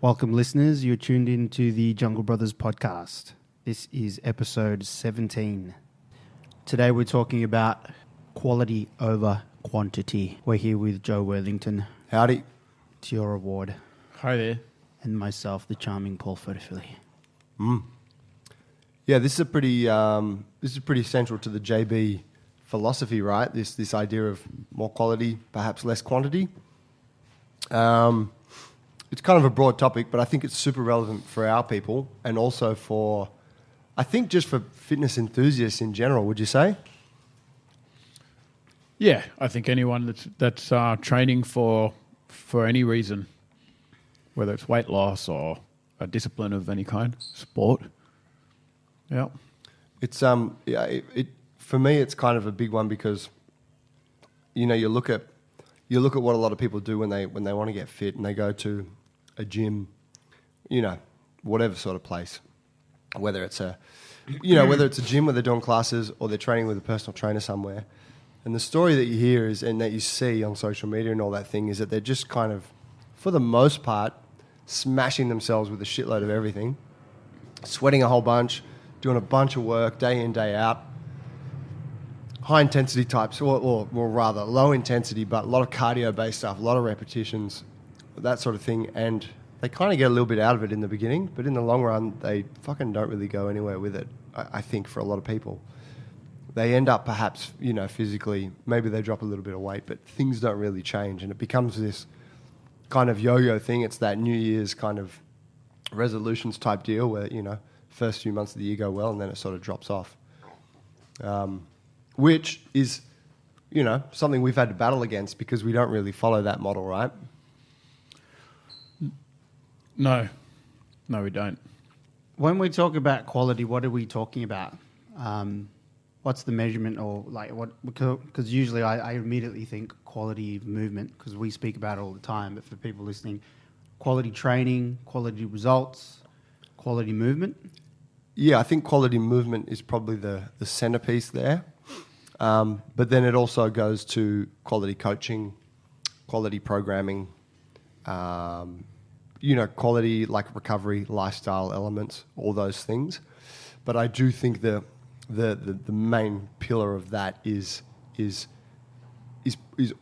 Welcome, listeners. You're tuned in to the Jungle Brothers podcast. This is episode 17. Today we're talking about quality over quantity. We're here with Joe Worthington. Howdy. It's your reward. Hi there. And myself, the charming Paul Fotofili. Yeah, this is pretty central to the JB philosophy, right? This idea of more quality, perhaps less quantity. It's kind of a broad topic, but I think it's super relevant for our people and also for, I think, just for fitness enthusiasts in general. Would you say? Yeah, I think anyone that's training for any reason, whether it's weight loss or a discipline of any kind, sport. Yeah, It's for me, it's kind of a big one because, you know, you look at what a lot of people do when they want to get fit and they go to a gym, you know, whatever sort of place, whether it's a gym where they're doing classes or they're training with a personal trainer somewhere. And the story that you hear is, and that you see on social media and all that thing, is that they're just kind of, for the most part, smashing themselves with a shitload of everything, sweating a whole bunch, doing a bunch of work day in, day out, high intensity types, or rather low intensity, but a lot of cardio based stuff, a lot of repetitions, that sort of thing. And they kind of get a little bit out of it in the beginning, but in the long run, they fucking don't really go anywhere with it, I think, for a lot of people. They end up perhaps, you know, physically, maybe they drop a little bit of weight, but things don't really change. And it becomes this kind of yo-yo thing. It's that New Year's kind of resolutions type deal where, you know, first few months of the year go well and then it sort of drops off. Which is, you know, something we've had to battle against because we don't really follow that model, right? No, we don't. When we talk about quality, what are we talking about? What's the measurement or like what? Because usually I immediately think quality movement because we speak about it all the time. But for people listening, quality training, quality results, quality movement. Yeah, I think quality movement is probably the centerpiece there. But then it also goes to quality coaching, quality programming, you know, quality like recovery, lifestyle elements, all those things. But I do think the main pillar of that is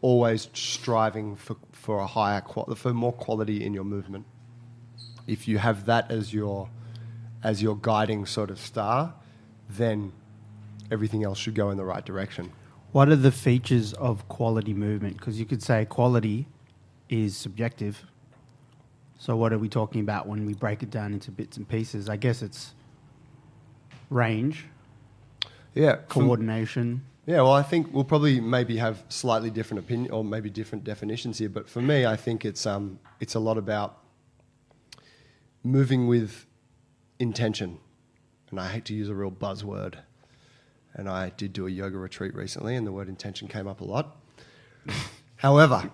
always striving for a higher for more quality in your movement. If you have that as your guiding sort of star, then everything else should go in the right direction. What are the features of quality movement? Because you could say quality is subjective. So what are we talking about when we break it down into bits and pieces? I guess it's range, coordination. Yeah, well, I think we'll probably maybe have slightly different opinion or maybe different definitions here. But for me, I think it's a lot about moving with intention. And I hate to use a real buzzword. And I did do a yoga retreat recently and the word intention came up a lot. However,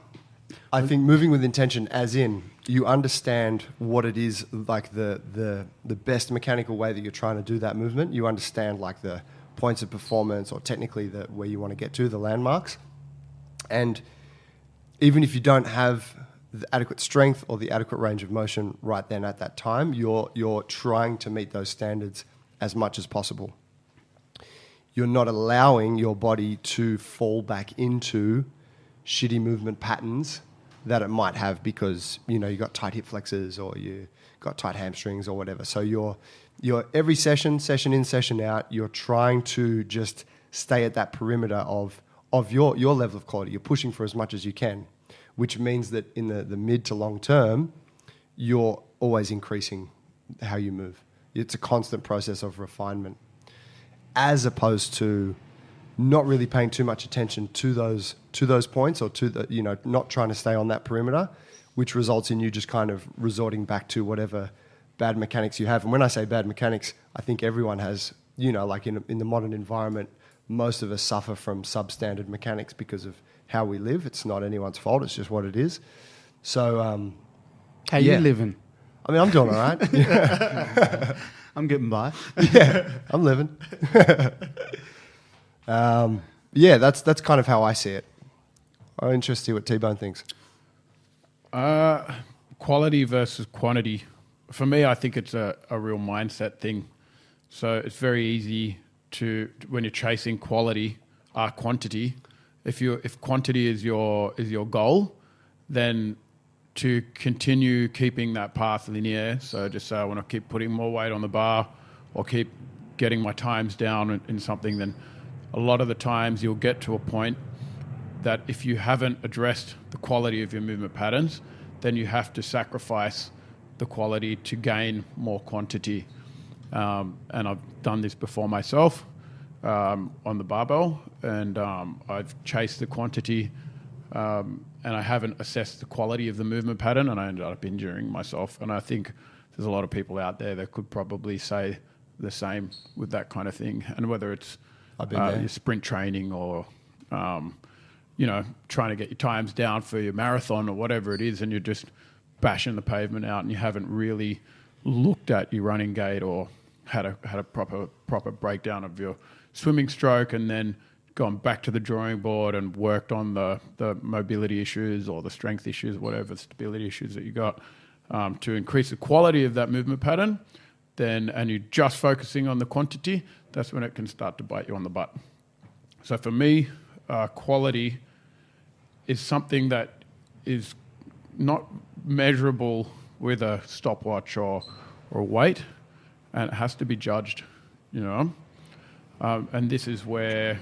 I think moving with intention as in you understand what it is, like the best mechanical way that you're trying to do that movement. You understand like the points of performance or technically where you want to get to, the landmarks. And even if you don't have the adequate strength or the adequate range of motion right then at that time, you're trying to meet those standards as much as possible. You're not allowing your body to fall back into shitty movement patterns that it might have because, you know, you got tight hip flexors or you got tight hamstrings or whatever. So you're every session in, session out, you're trying to just stay at that perimeter of your level of quality. You're pushing for as much as you can, which means that in the mid to long term, you're always increasing how you move. It's a constant process of refinement, as opposed to not really paying too much attention to those points or to the, you know, not trying to stay on that perimeter, which results in you just kind of resorting back to whatever bad mechanics you have. And when I say bad mechanics, I think everyone has, you know, like in the modern environment, most of us suffer from substandard mechanics because of how we live. It's not anyone's fault. It's just what it is. So, how you living? I mean, I'm doing all right. I'm getting by. Yeah, I'm living. Yeah, that's kind of how I see it. I'm interested to see what T-Bone thinks. quality versus quantity. For me, I think it's a real mindset thing. So it's very easy to, when you're chasing quantity, if quantity is your goal, then to continue keeping that path linear. So just say I want to keep putting more weight on the bar or keep getting my times down in something, then a lot of the times you'll get to a point that if you haven't addressed the quality of your movement patterns, then you have to sacrifice the quality to gain more quantity. And I've done this before myself on the barbell, and I've chased the quantity and I haven't assessed the quality of the movement pattern, and I ended up injuring myself. And I think there's a lot of people out there that could probably say the same with that kind of thing. And whether it's your sprint training or trying to get your times down for your marathon or whatever it is, and you're just bashing the pavement out and you haven't really looked at your running gait or had a proper breakdown of your swimming stroke, and then gone back to the drawing board and worked on the mobility issues or the strength issues, whatever stability issues that you got, to increase the quality of that movement pattern, and you're just focusing on the quantity, that's when it can start to bite you on the butt. So for me, quality is something that is not measurable with a stopwatch or weight, and it has to be judged, and this is where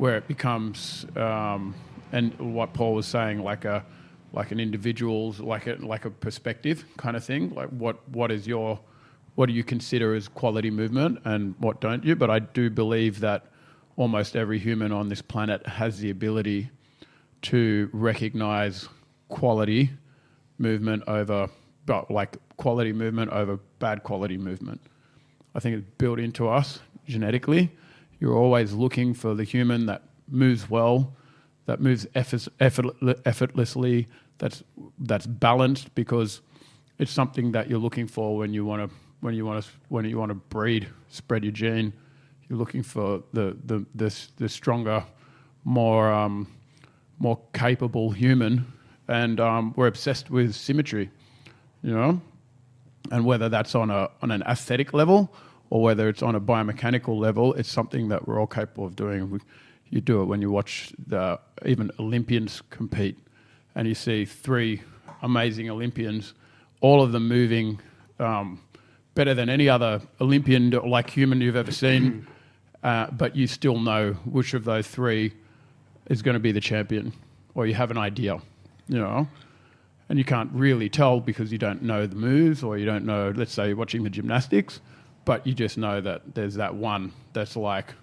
it becomes, and what Paul was saying, like an individual's, like a perspective kind of thing. Like what do you consider as quality movement and what don't you? But I do believe that almost every human on this planet has the ability to recognize quality movement over bad quality movement. I think it's built into us genetically. You're always looking for the human that moves well, that moves effortlessly, that's balanced, because it's something that you're looking for when you want to breed, spread your gene. You're looking for the stronger, more capable human, and we're obsessed with symmetry, and whether that's on an aesthetic level or whether it's on a biomechanical level, it's something that we're all capable of doing. You do it when you watch even Olympians compete, and you see three amazing Olympians, all of them moving better than any other Olympian, like human you've ever seen, but you still know which of those three is going to be the champion, or you have an idea, and you can't really tell because you don't know the moves, or you don't know, let's say you're watching the gymnastics, but you just know that there's that one that's like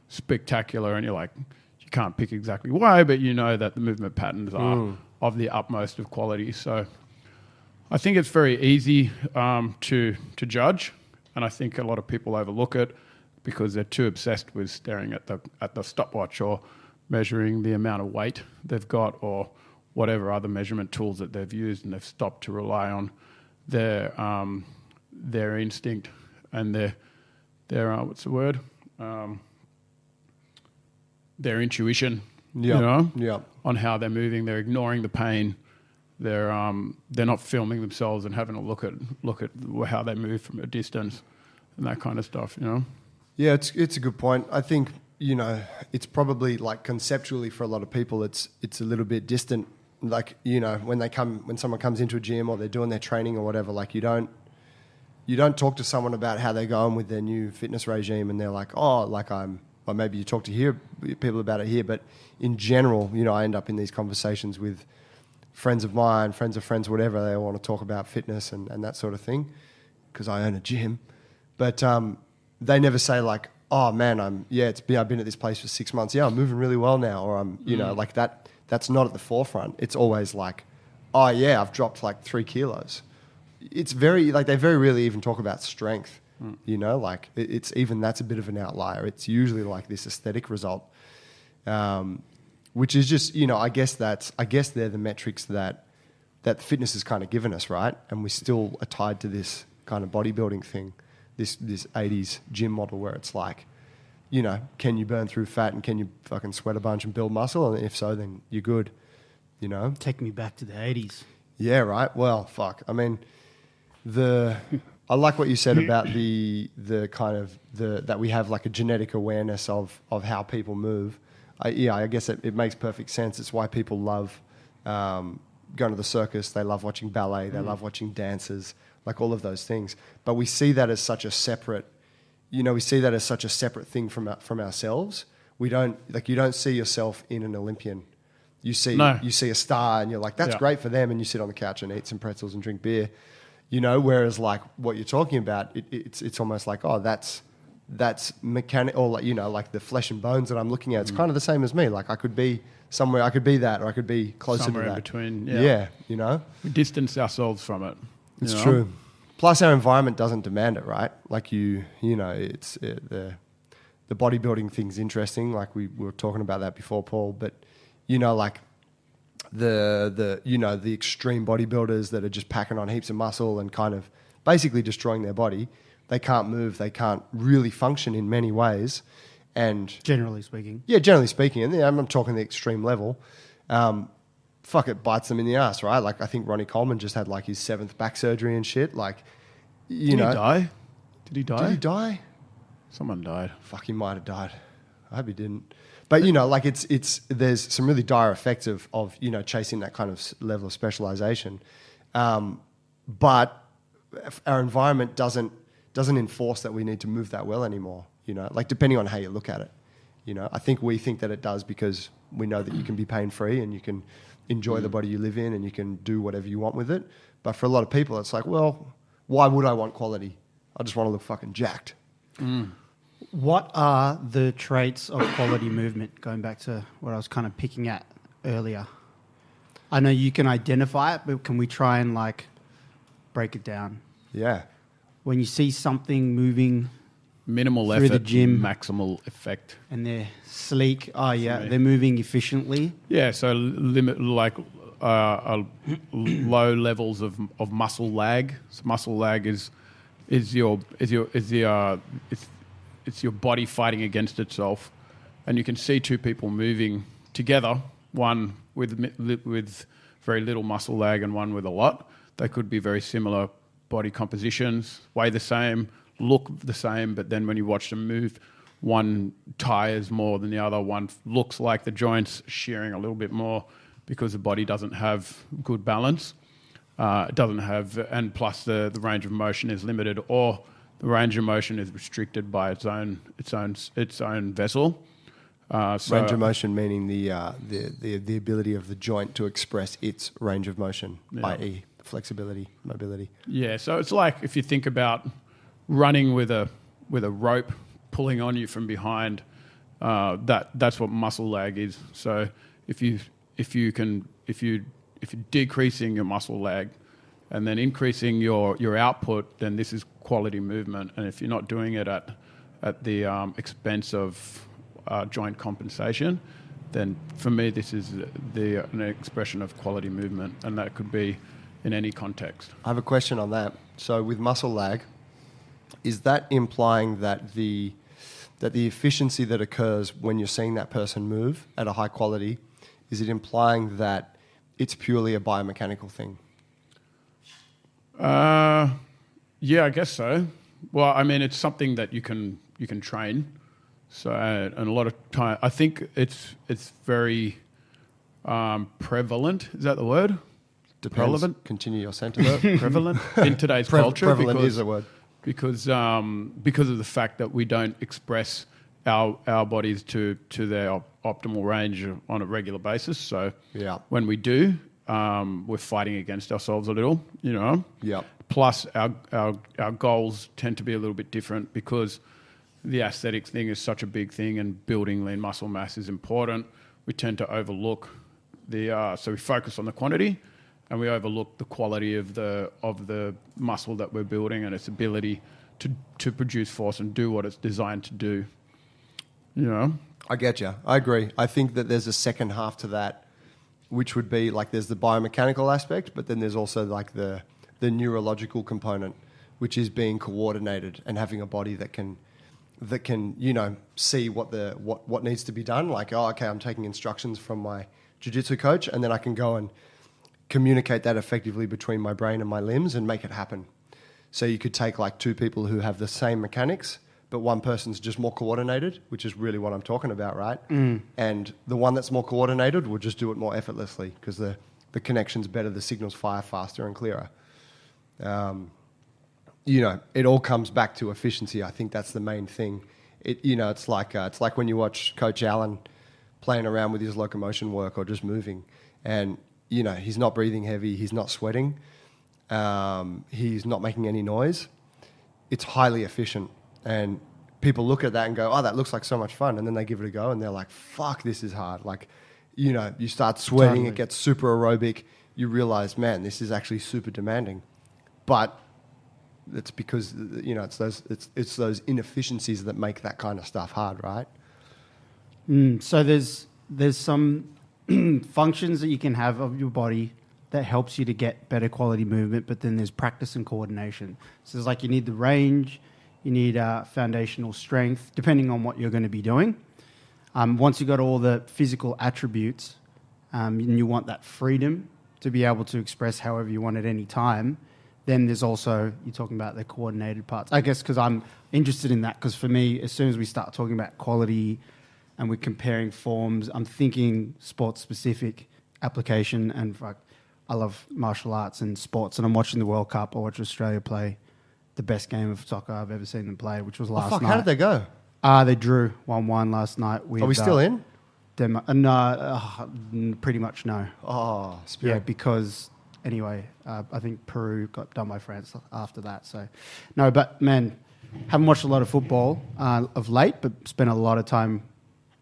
spectacular, and you're like, you can't pick exactly why, but you know that the movement patterns are of the utmost of quality. So I think it's very easy to judge, and I think a lot of people overlook it because they're too obsessed with staring at the stopwatch or measuring the amount of weight they've got or whatever other measurement tools that they've used, and they've stopped to rely on their instinct and their their intuition, on how they're moving. They're ignoring the pain. They're not filming themselves and having a look at how they move from a distance and that kind of stuff. Yeah, it's a good point. I think it's probably like conceptually for a lot of people, it's a little bit distant. Like when someone comes into a gym or they're doing their training or whatever, like you don't talk to someone about how they're going with their new fitness regime, and they're like, or maybe you talk to people about it here, but in general, I end up in these conversations with friends of mine, friends of friends, whatever. They all want to talk about fitness and that sort of thing because I own a gym, but they never say like, oh man, I've been at this place for 6 months. Yeah, I'm moving really well now, or I'm like that. That's not at the forefront. It's always like, oh yeah, I've dropped like 3 kilos. It's very like they very rarely even talk about strength. Like it's even that's a bit of an outlier. It's usually like this aesthetic result, which is just I guess they're the metrics that fitness has kind of given us, right? And we still are tied to this kind of bodybuilding thing, this 80s gym model where it's like, can you burn through fat and can you fucking sweat a bunch and build muscle? And if so, then you're good. Take me back to the 80s. Yeah, right. Well, fuck. I mean, I like what you said about the kind of that we have like a genetic awareness of how people move. I guess it makes perfect sense. It's why people love going to the circus. They love watching ballet. They love watching dances, like all of those things. But we see that as such a separate, thing from ourselves. We don't you don't see yourself in an Olympian. You see a star and you're like, that's great for them, and you sit on the couch and eat some pretzels and drink beer. Whereas like what you're talking about, it's almost like, oh, that's mechanical, or like the flesh and bones that I'm looking at. It's kind of the same as me. Like I could be somewhere, I could be that, or I could be closer Somewhere to in that. between. Yeah. We distance ourselves from it. It's true. Plus, our environment doesn't demand it, right? Like it's the bodybuilding thing's interesting. Like we were talking about that before, Paul. But like the extreme bodybuilders that are just packing on heaps of muscle and kind of basically destroying their body. They can't move. They can't really function in many ways. And Generally speaking. yeah, generally speaking, and I'm talking the extreme level. It bites them in the ass, right? Like I think Ronnie Coleman just had like his 7th back surgery and shit. Like, Did he die? Did he die? Did he die? Someone died. Fuck, he might have died. I hope he didn't. But like it's there's some really dire effects of chasing that kind of level of specialization. But our environment doesn't enforce that we need to move that well anymore. Like depending on how you look at it. I think we think that it does because we know that you can be pain free and you can enjoy the body you live in and you can do whatever you want with it. But for a lot of people, it's like, well, why would I want quality? I just want to look fucking jacked. What are the traits of quality movement? Going back to what I was kind of picking at earlier. I know you can identify it, but can we try and like break it down? Yeah. When you see something moving Minimal through effort, the gym, maximal effect. and they're sleek, me. they're moving efficiently. Yeah, so limit low levels of muscle lag. So muscle lag is your body fighting against itself, and you can see two people moving together, one with very little muscle lag and one with a lot. They could be very similar body compositions, weigh the same, look the same, but then when you watch them move, one tires more than the other, one looks like the joints shearing a little bit more because the body doesn't have good balance. It doesn't have, and plus the range of motion is limited, or the range of motion is restricted by its own vessel. Range of motion meaning the ability of the joint to express its range of motion, i.e. flexibility, mobility. Yeah, so it's like if you think about running with a rope pulling on you from behind, that's what muscle lag is. So if you're decreasing your muscle lag and then increasing your output, then this is quality movement. And if you're not doing it at the expense of joint compensation, then for me this is an expression of quality movement, and that could be in any context. I have a question on that. So with muscle lag, is that implying that the efficiency that occurs when you're seeing that person move at a high quality, is it implying that it's purely a biomechanical thing? Yeah, I guess so. Well, I mean, it's something that you can train. So, and a lot of time, I think it's very prevalent. Is that the word? Depends. Relevant? Continue your sentence. Prevalent in today's culture. Prevalent is a word. Because of the fact that we don't express our bodies to their optimal range on a regular basis. So when we do, we're fighting against ourselves a little, Yeah. Plus our goals tend to be a little bit different because the aesthetic thing is such a big thing and building lean muscle mass is important. We tend to overlook so we focus on the quantity and we overlook the quality of the muscle that we're building and its ability to produce force and do what it's designed to do. I get you. I agree. I think that there's a second half to that, which would be like there's the biomechanical aspect, but then there's also like the neurological component, which is being coordinated and having a body that can see what needs to be done. Like, oh, okay, I'm taking instructions from my jiu-jitsu coach, and then I can go and communicate that effectively between my brain and my limbs and make it happen. So you could take like two people who have the same mechanics, but one person's just more coordinated, which is really what I'm talking about, right? And the one that's more coordinated will just do it more effortlessly because the connection's better, the signals fire faster and clearer. You know, it all comes back to efficiency. I think that's the main thing. It's like when you watch Coach Allen playing around with his locomotion work or just moving, and you know he's not breathing heavy, he's not sweating, he's not making any noise. It's highly efficient, and people look at that and go, "Oh, that looks like so much fun," and then they give it a go, and they're like, "Fuck, this is hard." Like, you know, you start sweating, Totally. it gets super aerobic. You realize, man, this is actually super demanding, but it's because you know it's those inefficiencies that make that kind of stuff hard, right? So there's some functions that you can have of your body that helps you to get better quality movement, but then there's practice and coordination. So it's like you need the range, you need foundational strength, depending on what you're going to be doing. Once you've got all the physical attributes, and you want that freedom to be able to express however you want at any time, then there's also, you're talking about the coordinated parts. I guess because I'm interested in that, because for me, as soon as we start talking about quality and we're comparing forms, I'm thinking sports-specific application. And I love martial arts and sports, and I'm watching the World Cup. I watch Australia play the best game of soccer I've ever seen them play, which was last night. How did they go? They drew 1-1 last night. With, Are we still in? Denmark. No, pretty much no. Oh, Yeah, spirit. because anyway, I think Peru got done by France after that. So, no, but man, haven't watched a lot of football of late, but spent a lot of time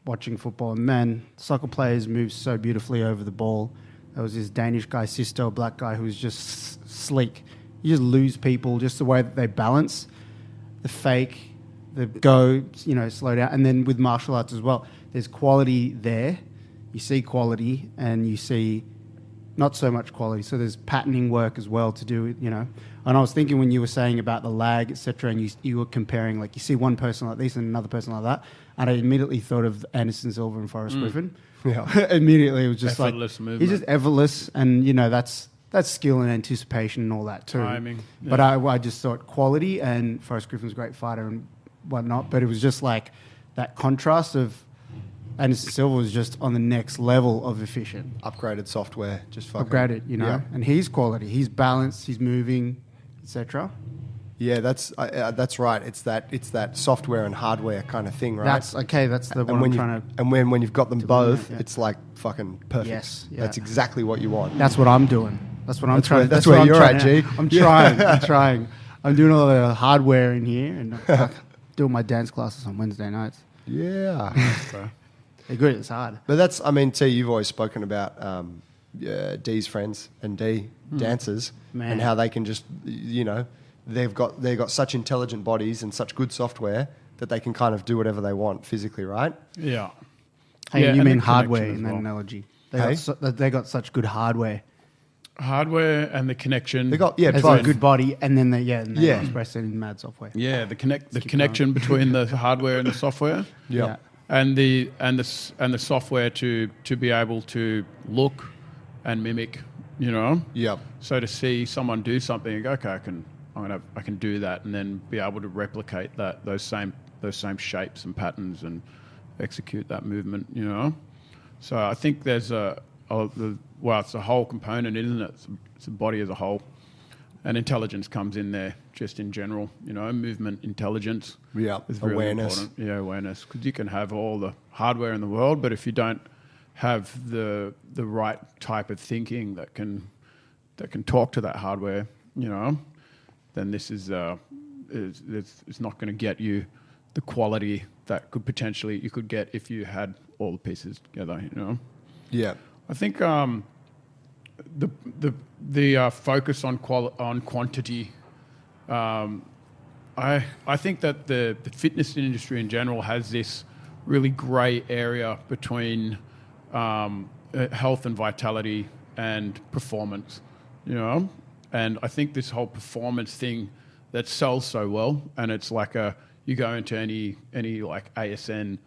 watching football. And man, soccer players move so beautifully over the ball. There was this Danish guy, Sisto, a black guy, who was just sleek. You just lose people, just the way that they balance, the fake, the go, slow down. And then with martial arts as well, there's quality there. You see quality and you see not so much quality. So there's patterning work as well to do, And I was thinking when you were saying about the lag, et cetera, and you were comparing, like you see one person like this and another person like that, and I immediately thought of Anderson Silva and Forrest Griffin. Yeah. Immediately it was just Effortless like, movement. he's just effortless, and that's skill and anticipation and all that too. Timing, yeah. But I just thought quality, and Forrest Griffin's a great fighter and whatnot, but it was just like that contrast of Anderson Silva was just on the next level of efficient. Upgraded software, just fucking Upgraded, Yeah. and he's quality. He's balanced, he's moving, etc. Yeah, that's right. It's that software and hardware kind of thing, right? That's okay. That's the one I'm trying to. And when you've got them both, yeah. it's like fucking perfect. Yes, yeah. That's exactly what you want. That's what I'm doing. That's what I'm That's trying. where- that's what where I'm you're trying at, to- G. I'm trying. I'm trying. I'm doing all the hardware in here, and doing my dance classes on Wednesday nights. Yeah. So, They're good. It's hard. But that's, T, you've always spoken about D's friends and D dancers Man. and how they can just, they've got such intelligent bodies and such good software that they can kind of do whatever they want physically, right? yeah. Hey, Yeah, you and mean the hardware connection in as that well. analogy? Hey? They got such good hardware. Hardware and the connection. They got, yeah, As both. a good body, and then they Yeah. express it in mad software. Yeah, the keep connection between the hardware and the software. Yeah. And the software to be able to look and mimic, Yeah. So to see someone do something, okay, I can do that, and then be able to replicate those same shapes and patterns and execute that movement, So I think there's it's a whole component, isn't it? It's a body as a whole, and intelligence comes in there just in general, movement intelligence. Yeah. Is really Awareness. important. Yeah, awareness. Because you can have all the hardware in the world, but if you don't have the right type of thinking that can talk to that hardware, then this is it's not going to get you the quality that you could get if you had all the pieces together. Yeah. I think the focus on quantity. I think that the fitness industry in general has this really grey area between health and vitality and performance, And I think this whole performance thing that sells so well, and it's like you go into any like ASN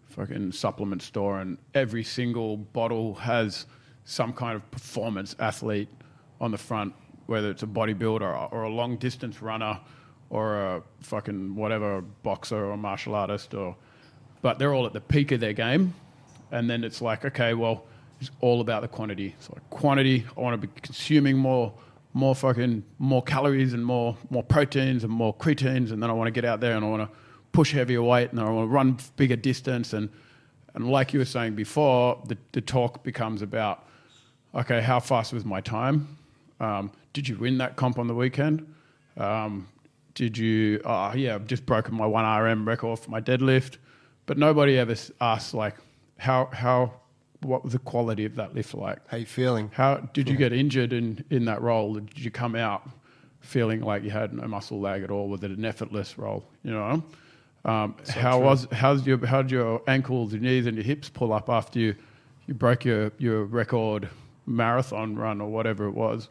fucking supplement store, and every single bottle has some kind of performance athlete on the front, whether it's a bodybuilder or a long distance runner or a fucking whatever boxer or martial artist, but they're all at the peak of their game. And then it's like, okay, well, it's all about the quantity. It's like quantity. I want to be consuming more calories and more proteins and more creatines, and then I want to get out there and I want to push heavier weight and I want to run bigger distance. And like you were saying before, the talk becomes about, okay, how fast was my time? Did you win that comp on the weekend? Did you? I've just broken my 1RM record for my deadlift. But nobody ever asks like, what was the quality of that lift like? How you feeling? How did you get injured in that role? Did you come out feeling like you had no muscle lag at all? Was it an effortless role? You know, how did your ankles, your knees, and your hips pull up after you broke your record marathon run or whatever it was?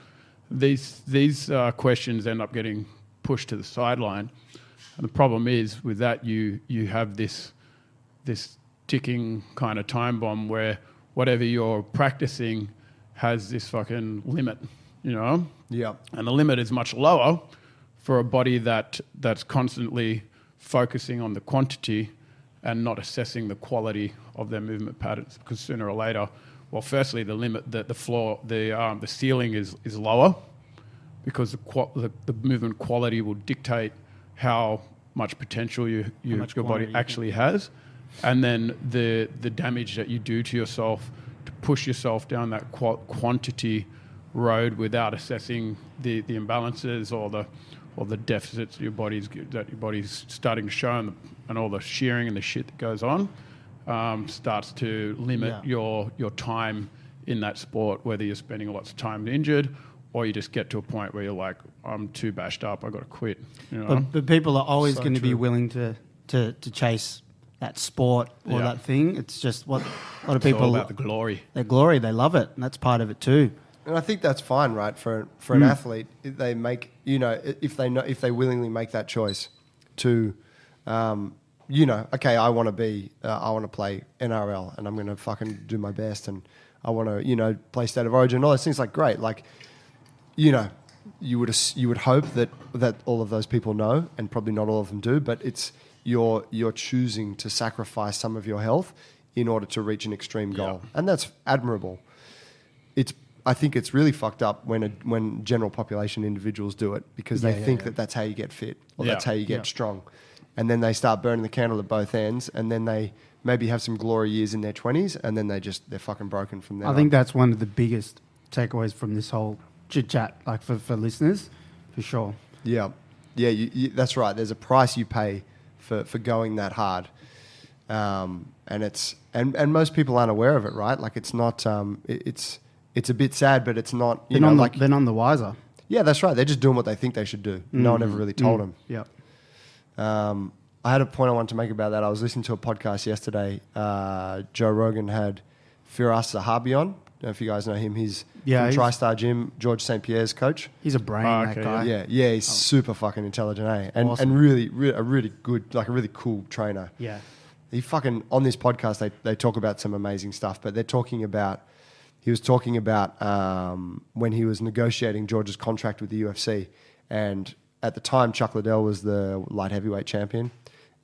These questions end up getting pushed to the sideline, and the problem is with that you have this ticking kind of time bomb where whatever you're practicing has this fucking limit, you know? Yeah. And the limit is much lower for a body that's constantly focusing on the quantity and not assessing the quality of their movement patterns, because sooner or later, well, firstly, the limit, the floor, the ceiling is lower, because the movement quality will dictate how much potential your body actually has. And then the damage that you do to yourself to push yourself down that quantity road without assessing the imbalances or the deficits that your body's starting to show, and all the shearing and the shit that goes on starts to limit your time in that sport, whether you're spending lots of time injured or you just get to a point where you're like, I'm too bashed up, I've got to quit. You know? But people are always So going to be true. willing to chase that sport or that thing. It's just what a lot of It's all people, about the glory. their glory, they love it, and that's part of it too. And I think that's fine, right? For an athlete, if they make, if they willingly make that choice to, okay, I want to play NRL and I'm going to fucking do my best and I want to, play State of Origin, all those things. Like, great, like, you would hope that all of those people know, and probably not all of them do, but it's you're choosing to sacrifice some of your health in order to reach an extreme goal, and that's admirable. I think it's really fucked up when general population individuals do it, because they think that that's how you get fit or that's how you get strong, and then they start burning the candle at both ends, and then they maybe have some glory years in their 20s, and then they're fucking broken from there. I think that's one of the biggest takeaways from this whole chit chat, like for listeners, for sure. Yeah, that's right. There's a price you pay for going that hard, and it's and most people aren't aware of it, right? Like, it's not. It's a bit sad, but it's not. They're none the wiser. Yeah, that's right. They're just doing what they think they should do. No one ever really told them. Yeah. I had a point I wanted to make about that. I was listening to a podcast yesterday. Joe Rogan had Firas Zahabi on. I don't know if you guys know him. He's from TriStar Gym, George St. Pierre's coach. He's a brain, that guy. Yeah, he's super fucking intelligent, eh? And Awesome. and really good, like a really cool trainer. Yeah. He fucking, on this podcast, they talk about some amazing stuff, but he was talking about when he was negotiating George's contract with the UFC, and at the time Chuck Liddell was the light heavyweight champion,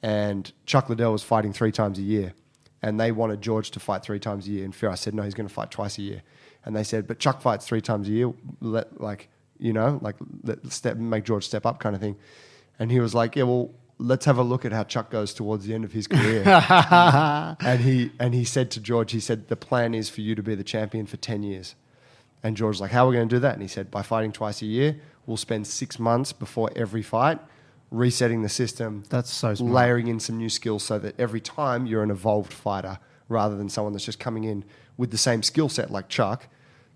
and Chuck Liddell was fighting 3 times a year, and they wanted George to fight 3 times a year, and Firas said no, he's going to fight twice a year, and they said, but Chuck fights 3 times a year, make George step up, kind of thing, and he was like, yeah, well, let's have a look at how Chuck goes towards the end of his career. and he said to George, he said, the plan is for you to be the champion for 10 years. And George's like, how are we going to do that? And he said, by fighting twice a year, we'll spend 6 months before every fight resetting the system. That's so smart. Layering in some new skills so that every time you're an evolved fighter rather than someone that's just coming in with the same skill set like Chuck,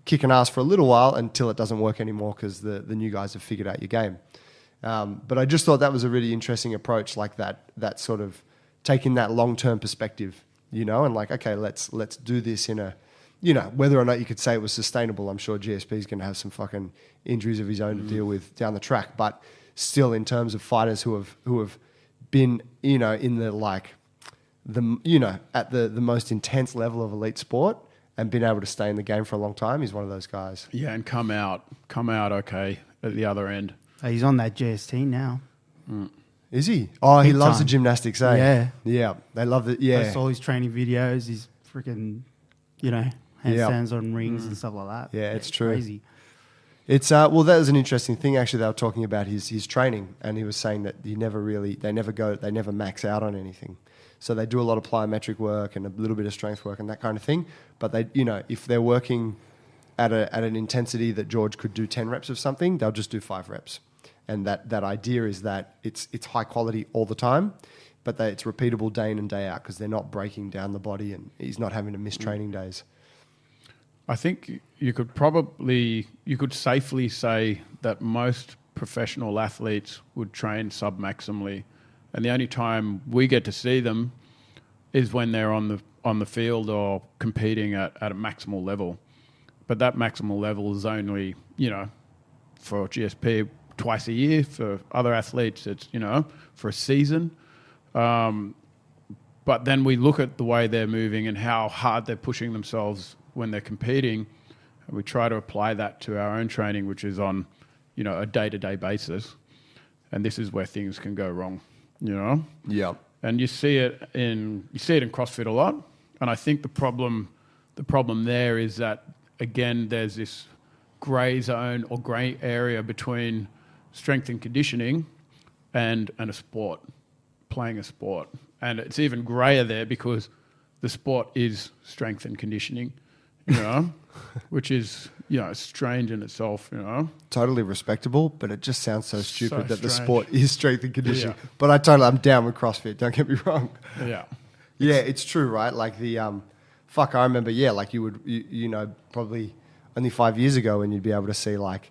kicking ass for a little while until it doesn't work anymore because the new guys have figured out your game. But I just thought that was a really interesting approach, like that sort of taking that long-term perspective, and like, okay, let's do this in a, whether or not you could say it was sustainable. I'm sure GSP is going to have some fucking injuries of his own to deal with down the track, but still, in terms of fighters who have been, in the at the most intense level of elite sport and been able to stay in the game for a long time, he's one of those guys. Yeah, and come out okay at the other end. He's on that GST now. Is he? Oh, he Big loves time. the gymnastics, eh? Yeah. Yeah, they love it. I Yeah. saw his training videos. He's freaking, handstands on rings and stuff like that. Yeah, it's true. Crazy. It's well, that was an interesting thing actually. They were talking about his training, and he was saying that they never max out on anything. So they do a lot of plyometric work and a little bit of strength work and that kind of thing. But they, if they're working at an intensity that George could do 10 reps of something, they'll just do 5 reps. And that idea is that it's high quality all the time, but that it's repeatable day in and day out because they're not breaking down the body and he's not having to miss training days. I think you could safely say that most professional athletes would train sub-maximally, and the only time we get to see them is when they're on the field or competing at a maximal level. But that maximal level is only, for GSP twice a year. For other athletes, it's, for a season. But then we look at the way they're moving and how hard they're pushing themselves when they're competing, and we try to apply that to our own training, which is on, a day-to-day basis. And this is where things can go wrong, Yeah. And you see it in CrossFit a lot. And I think the problem there is that, again, there's this grey zone or grey area between strength and conditioning and a sport, playing a sport. And it's even greyer there because the sport is strength and conditioning, which is, strange in itself, Totally respectable, but it just sounds so stupid that the strange. sport is strength and conditioning. Yeah. But I'm down with CrossFit, don't get me wrong. Yeah. Yeah, it's true, right? Like I remember, like you would, probably only 5 years ago when you'd be able to see like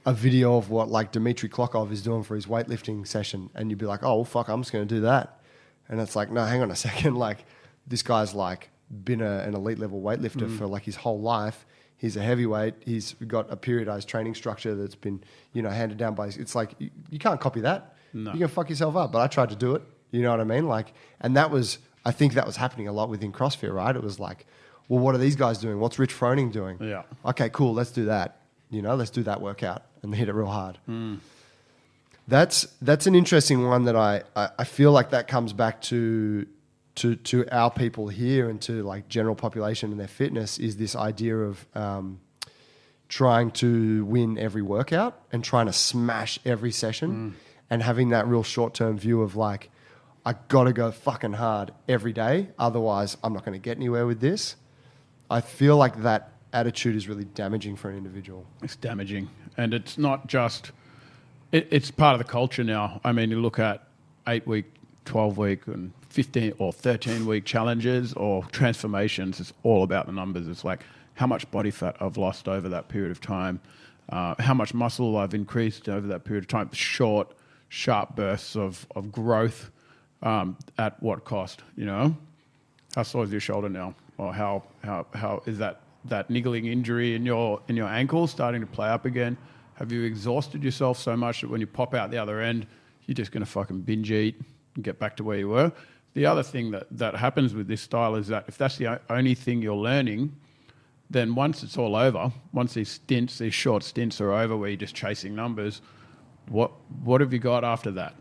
a video of what like Dmitry Klokov is doing for his weightlifting session, and you'd be like, oh, well, fuck, I'm just going to do that. And it's like, no, hang on a second. Like this guy's like been an elite level weightlifter for like his whole life. He's a heavyweight. He's got a periodized training structure that's been, handed down by. It's like you can't copy that. No. You can fuck yourself up. But I tried to do it. You know what I mean? Like, and I think that was happening a lot within CrossFit, right? It was like, well, what are these guys doing? What's Rich Froning doing? Yeah. Okay, cool. Let's do that. Let's do that workout and hit it real hard. That's an interesting one that I feel like that comes back to our people here and to like general population and their fitness is this idea of trying to win every workout and trying to smash every session and having that real short-term view of like, I got to go fucking hard every day. Otherwise, I'm not going to get anywhere with this. I feel like that attitude is really damaging for an individual. It's damaging. And it's not just... It's part of the culture now. I mean, you look at 8-week, 12-week and 15 or 13-week challenges or transformations. It's all about the numbers. It's like how much body fat I've lost over that period of time, how much muscle I've increased over that period of time, short, sharp bursts of growth at what cost, How sore is your shoulder now? Or how is that niggling injury in your ankle starting to play up again? Have you exhausted yourself so much that when you pop out the other end, you're just going to fucking binge eat and get back to where you were? The other thing that happens with this style is that if that's the only thing you're learning, then once it's all over, once these short stints are over where you're just chasing numbers, what have you got after that?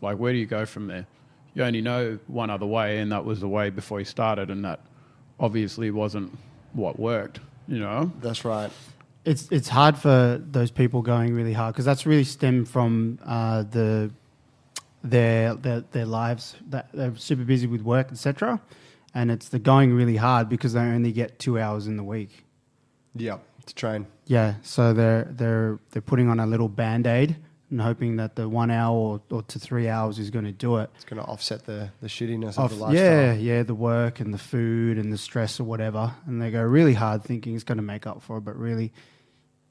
Like, where do you go from there? You only know one other way, and that was the way before you started, and that obviously wasn't what worked, That's right. It's hard for those people going really hard because that's really stemmed from their lives that they're super busy with work, etc. And it's the going really hard because they only get 2 hours in the week. Yeah, to train. Yeah, so they're putting on a little Band-Aid and hoping that the 1 hour or to 3 hours is going to do it. It's going to offset the shittiness of the lifestyle. Yeah, the work and the food and the stress or whatever. And they go really hard thinking it's going to make up for it, but really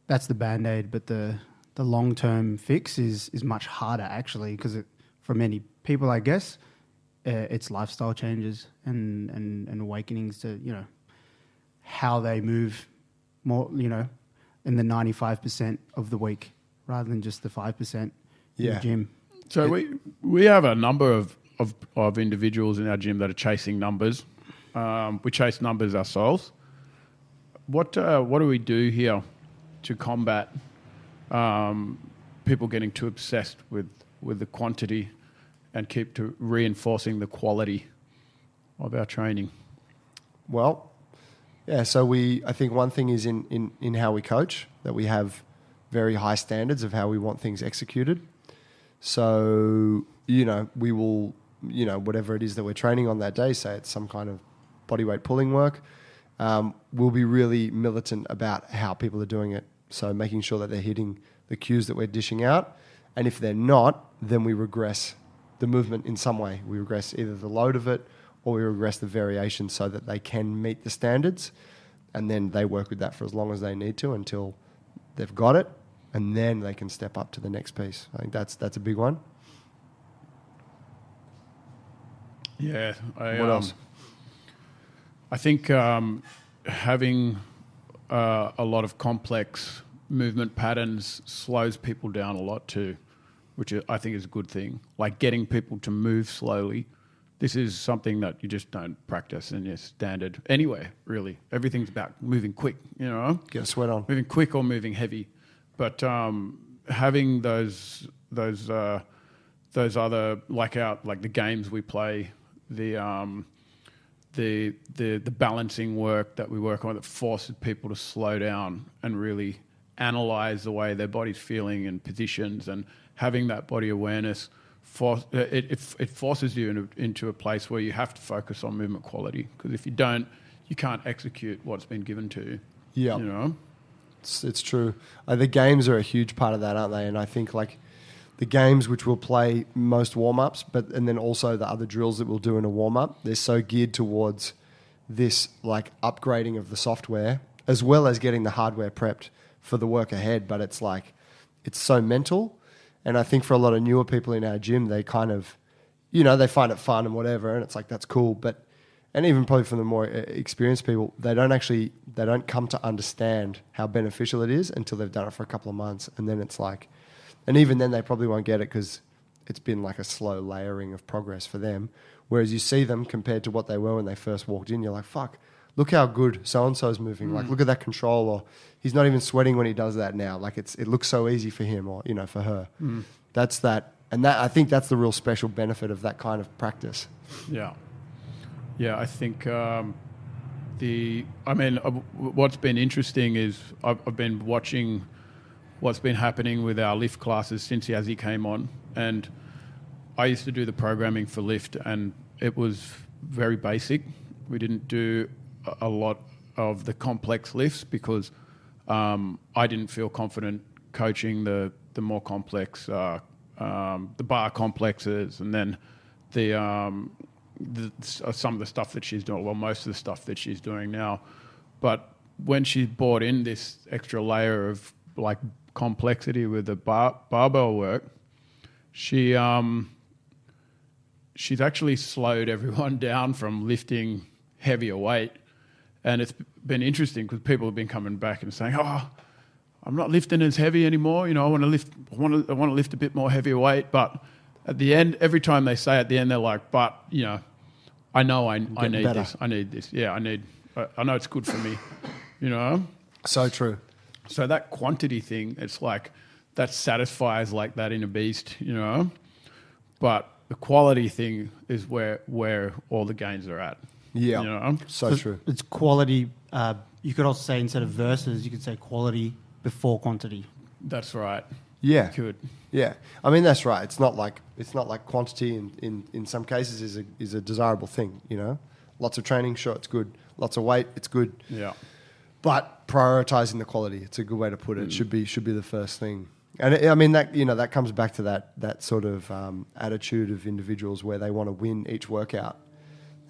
that's the Band-Aid. But the long-term fix is much harder actually because for many people, I guess, it's lifestyle changes and awakenings to, how they move more, in the 95% of the week rather than just the 5% in the gym. So we have a number of individuals in our gym that are chasing numbers. We chase numbers ourselves. what do we do here to combat people getting too obsessed with the quantity and keep to reinforcing the quality of our training? Well, yeah, so I think one thing is in how we coach, that we have very high standards of how we want things executed. So, we will, whatever it is that we're training on that day, say it's some kind of bodyweight pulling work, we'll be really militant about how people are doing it. So making sure that they're hitting the cues that we're dishing out. And if they're not, then we regress the movement in some way. We regress either the load of it or we regress the variation so that they can meet the standards. And then they work with that for as long as they need to until they've got it. And then they can step up to the next piece. I think that's a big one. Yeah. What else? I think having a lot of complex movement patterns slows people down a lot too, which I think is a good thing. Like getting people to move slowly. This is something that you just don't practice in your standard anywhere, really. Everything's about moving quick, Get a sweat on. moving quick or moving heavy. But having those other like the games we play, the balancing work that we work on that forces people to slow down and really analyze the way their body's feeling and positions, and having that body awareness, it forces you into a place where you have to focus on movement quality, because if you don't, you can't execute what's been given to you. Yeah. It's true. The games are a huge part of that, aren't they? And I think like the games which we'll play most warm-ups, and then also the other drills that we'll do in a warm-up, they're so geared towards this like upgrading of the software as well as getting the hardware prepped for the work ahead. But it's like, it's so mental. And I think for a lot of newer people in our gym, they kind of, they find it fun and whatever. And it's like, that's cool. But, and even probably from the more experienced people, they don't come to understand how beneficial it is until they've done it for a couple of months. And then it's like, and even then they probably won't get it because it's been like a slow layering of progress for them. Whereas you see them compared to what they were when they first walked in, you're like, fuck, look how good so-and-so's moving. Like, look at that control, or he's not even sweating when he does that now. Like, it looks so easy for him or, for her. That's that. And I think that's the real special benefit of that kind of practice. Yeah. Yeah, I think what's been interesting is I've been watching what's been happening with our lift classes since Yazzie came on. And I used to do the programming for lift, and it was very basic. We didn't do a lot of the complex lifts because I didn't feel confident coaching the more complex, the bar complexes, and then some of the stuff that she's doing, well, most of the stuff that she's doing now. But when she brought in this extra layer of like complexity with the barbell work, she's actually slowed everyone down from lifting heavier weight. And it's been interesting because people have been coming back and saying, "Oh, I'm not lifting as heavy anymore. I want to lift a bit more heavier weight." But at the end, every time they say at the end, they're like, "But I know I need better. this. I need this. Yeah, I know it's good for me." So true. So that quantity thing, it's like that satisfies like that inner beast, But the quality thing is where all the gains are at. Yeah, so true. It's quality. You could also say, instead of versus, you could say quality before quantity. That's right. Yeah, Good. yeah. I mean, that's right. It's not like quantity in some cases is a desirable thing. Lots of training, sure, it's good. Lots of weight, it's good. Yeah. But prioritizing the quality, it's a good way to put it. Should be the first thing. And that comes back to that sort of attitude of individuals where they want to win each workout.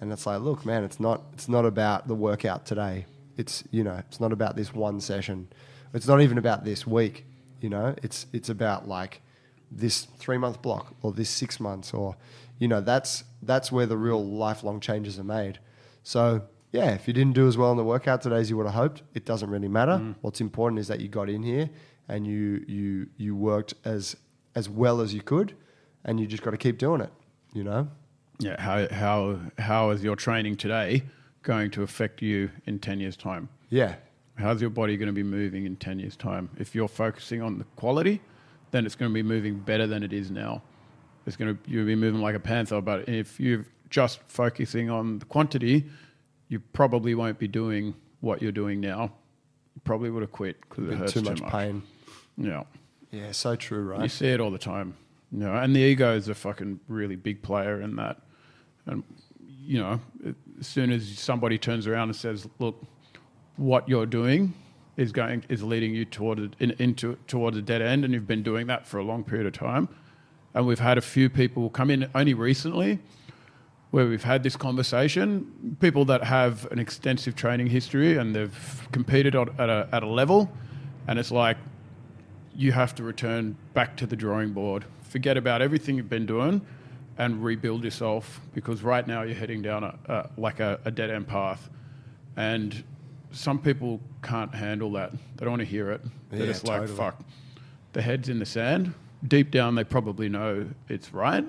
And it's like, look, man, it's not about the workout today. It's not about this one session. It's not even about this week. It's about like this 3-month block or this 6 months, or that's where the real lifelong changes are made. So yeah, if you didn't do as well in the workout today as you would have hoped, it doesn't really matter. What's important is that you got in here and you worked as well as you could, and you just got to keep doing it. Yeah. How is your training today going to affect you in 10 years' time? Yeah. How's your body going to be moving in 10 years' time? If you're focusing on the quality, then it's going to be moving better than it is now. You'll be moving like a panther. But if you're just focusing on the quantity, you probably won't be doing what you're doing now. You probably would have quit because it hurts too much pain. Yeah. Yeah, so true, right? You see it all the time. And the ego is a fucking really big player in that. And, as soon as somebody turns around and says, look, what you're doing is leading you towards a dead end, and you've been doing that for a long period of time. And we've had a few people come in only recently where we've had this conversation, people that have an extensive training history and they've competed at a level, and it's like, you have to return back to the drawing board. Forget about everything you've been doing and rebuild yourself, because right now you're heading down a dead-end path. And some people can't handle that. They don't want to hear it. They're just like, totally. fuck. The head's in the sand. Deep down, they probably know it's right.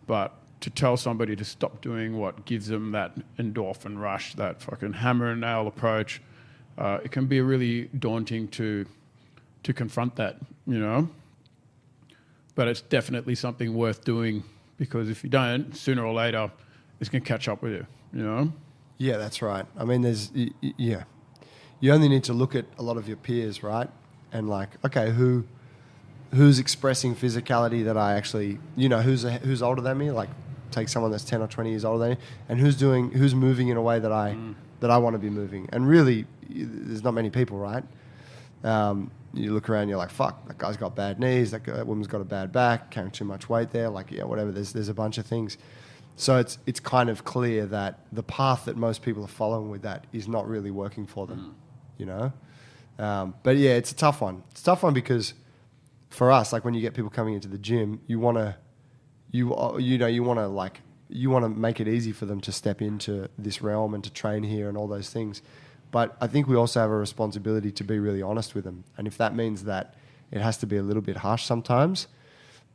But to tell somebody to stop doing what gives them that endorphin rush, that fucking hammer and nail approach, it can be really daunting to confront that, But it's definitely something worth doing, because if you don't, sooner or later, it's going to catch up with you, Yeah, that's right. I mean, you only need to look at a lot of your peers, right? And like, okay, who's expressing physicality that I actually, who's older than me? Like, take someone that's 10 or 20 years older than me, and who's moving in a way that I want to be moving. And really, there's not many people, right? You look around, you're like, fuck, that guy's got bad knees, that woman's got a bad back, carrying too much weight there, like, whatever. There's a bunch of things. So it's kind of clear that the path that most people are following with that is not really working for them, But yeah, it's a tough one. It's a tough one because for us, like when you get people coming into the gym, you want to make it easy for them to step into this realm and to train here and all those things. But I think we also have a responsibility to be really honest with them. And if that means that it has to be a little bit harsh sometimes,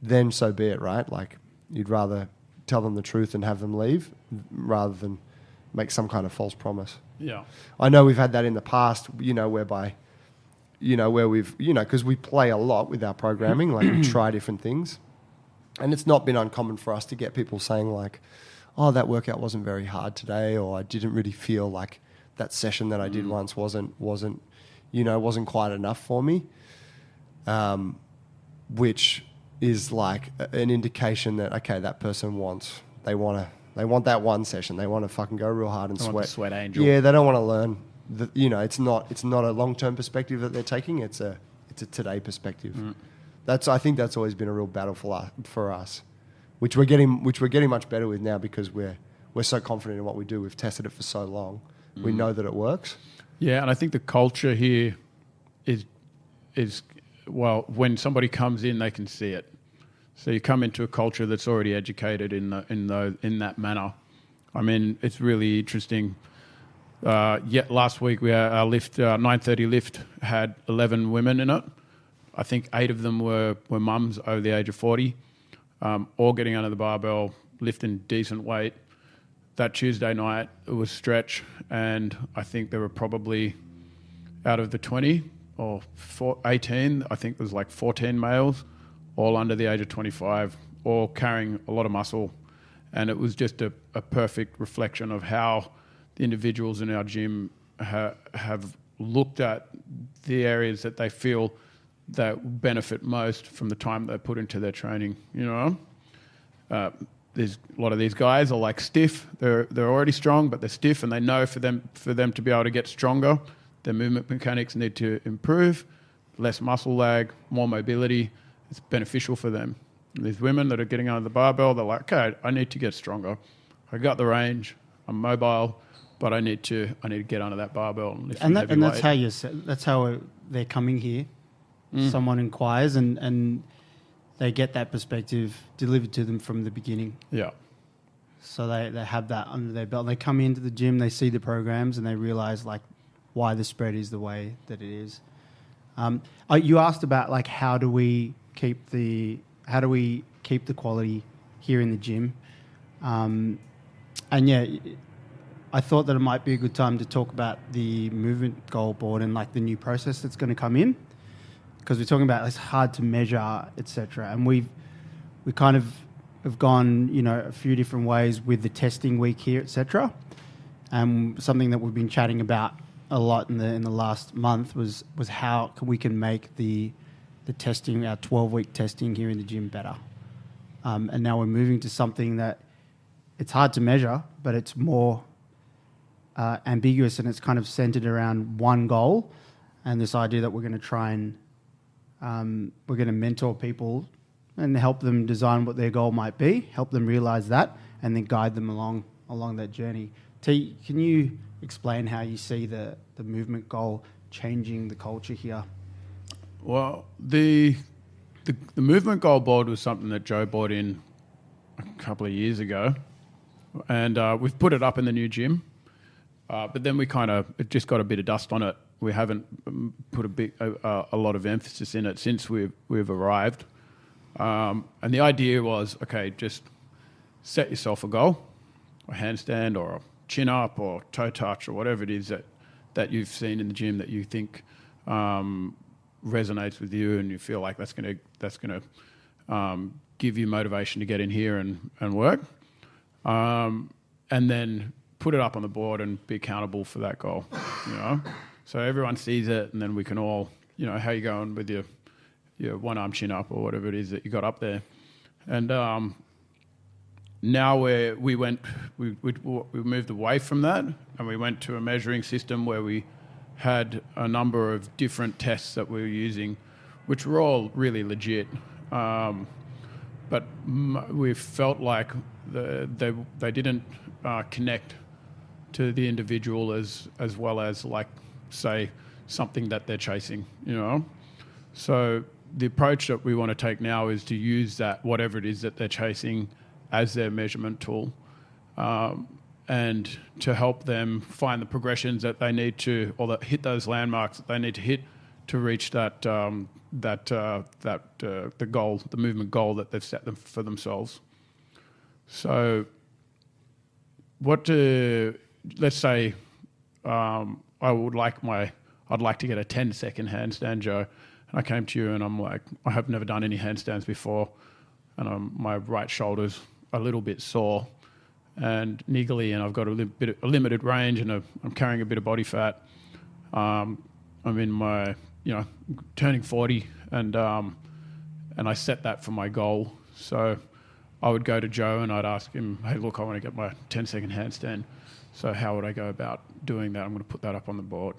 then so be it, right? Like, you'd rather tell them the truth and have them leave rather than make some kind of false promise. Yeah. I know we've had that in the past, whereby, where we've, because we play a lot with our programming, like we try different things. And it's not been uncommon for us to get people saying like, oh, that workout wasn't very hard today, or I didn't really feel like that session that I did once wasn't quite enough for me, which is like an indication that, okay, that person they want that one session. They want to fucking go real hard and Want sweat. the sweat angel. Yeah, they don't want to learn. It's not a long-term perspective that they're taking. It's a today perspective. I think that's always been a real battle for us, which we're getting much better with now, because we're so confident in what we do. We've tested it for so long. We know that it works. Yeah, and I think the culture here is when somebody comes in, they can see it. So you come into a culture that's already educated in that manner. I mean, it's really interesting. Last week our lift, 9:30 lift, had 11 women in it. I think 8 of them were mums over the age of 40, all getting under the barbell, lifting decent weight. That Tuesday night, it was stretch, and I think there were probably, out of the 20 or 18, I think there was like 14 males, all under the age of 25, all carrying a lot of muscle. And it was just a perfect reflection of how the individuals in our gym have looked at the areas that they feel that benefit most from the time they put into their training, There's a lot of these guys are like stiff. They're already strong, but they're stiff, and they know for them to be able to get stronger, their movement mechanics need to improve, less muscle lag, more mobility. It's beneficial for them. These women that are getting under the barbell, they're like, okay, I need to get stronger. I got the range. I'm mobile, but I need to get under that barbell and lift heavy and that's weight. that's how they're coming here. Someone inquires and they get that perspective delivered to them from the beginning. Yeah. So they have that under their belt. They come into the gym, they see the programs, and they realise like why the spread is the way that it is. You asked about like how do we keep the quality here in the gym, and yeah, I thought that it might be a good time to talk about the movement goal board and like the new process that's going to come in, because we're talking about it's hard to measure, etc. And we kind of have gone, you know, a few different ways with the testing week here, etc. And something that we've been chatting about a lot in the last month was how we can make the testing, our 12-week testing here in the gym better. And now we're moving to something that it's hard to measure, but it's more ambiguous, and it's kind of centered around one goal and this idea that we're going to try and we're going to mentor people and help them design what their goal might be, help them realize that, and then guide them along that journey. T, can you explain how you see the movement goal changing the culture here? Well, the movement goal board was something that Joe bought in a couple of years ago, and we've put it up in the new gym. But then it just got a bit of dust on it. We haven't put a lot of emphasis in it since we've arrived. And the idea was, okay, just set yourself a goal, a handstand or a chin up or toe touch or whatever it is that you've seen in the gym that you think resonates with you, and you feel like that's gonna give you motivation to get in here and work, and then put it up on the board and be accountable for that goal, you know. So everyone sees it, and then we can all, you know, how you going with your one arm chin up or whatever it is that you got up there. And now we moved away from that, and we went to a measuring system where we had a number of different tests that we were using, which were all really legit. But we felt like they didn't connect to the individual as well as, like, say, something that they're chasing, you know. So the approach that we want to take now is to use that, whatever it is that they're chasing, as their measurement tool, and to help them find the progressions that they need to, or that hit those landmarks that they need to hit to reach the goal, the movement goal that they've set them for themselves. So, let's say I'd like to get a 10-second handstand, Joe, and I came to you and I'm like, I have never done any handstands before, and my right shoulder's a little bit sore and niggly, and I've got a limited range, and I'm carrying a bit of body fat. I'm in my, turning 40, and I set that for my goal. So I would go to Joe and I'd ask him, hey, look, I want to get my 10-second handstand. So how would I go about doing that? I'm going to put that up on the board.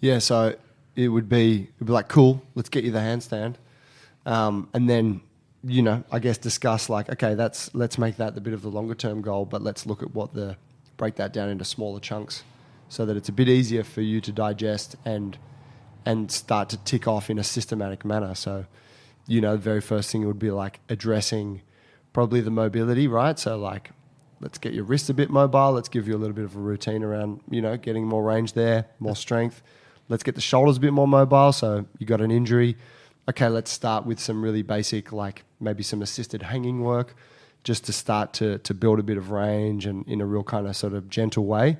Yeah, so it would be like, cool, let's get you the handstand. And then, I guess discuss like, okay, let's make that the bit of the longer term goal, but let's look at break that down into smaller chunks so that it's a bit easier for you to digest and start to tick off in a systematic manner. So, the very first thing would be like addressing probably the mobility, right? So like, let's get your wrists a bit mobile. Let's give you a little bit of a routine around, getting more range there, more strength. Let's get the shoulders a bit more mobile. So you got an injury. Okay, let's start with some really basic, like maybe some assisted hanging work, just to start to build a bit of range and in a real kind of sort of gentle way.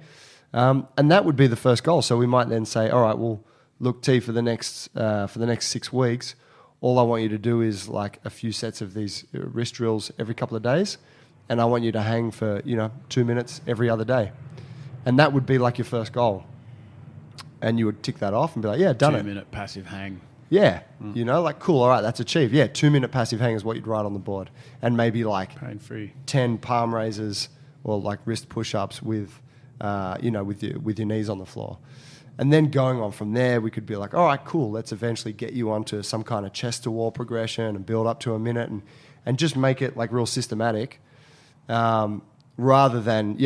And that would be the first goal. So we might then say, all right, well, look, T, for the next 6 weeks, all I want you to do is like a few sets of these wrist drills every couple of days, and I want you to hang for 2 minutes every other day, and that would be like your first goal. And you would tick that off and be like, yeah, done it. 2-minute passive hang. Yeah, like cool. All right, that's achieved. Yeah, 2-minute passive hang is what you'd write on the board, and maybe like pain-free 10 palm raises or like wrist push-ups with your knees on the floor. And then going on from there, we could be like, all right, cool, let's eventually get you onto some kind of chest to wall progression and build up to a minute and just make it like real systematic, rather than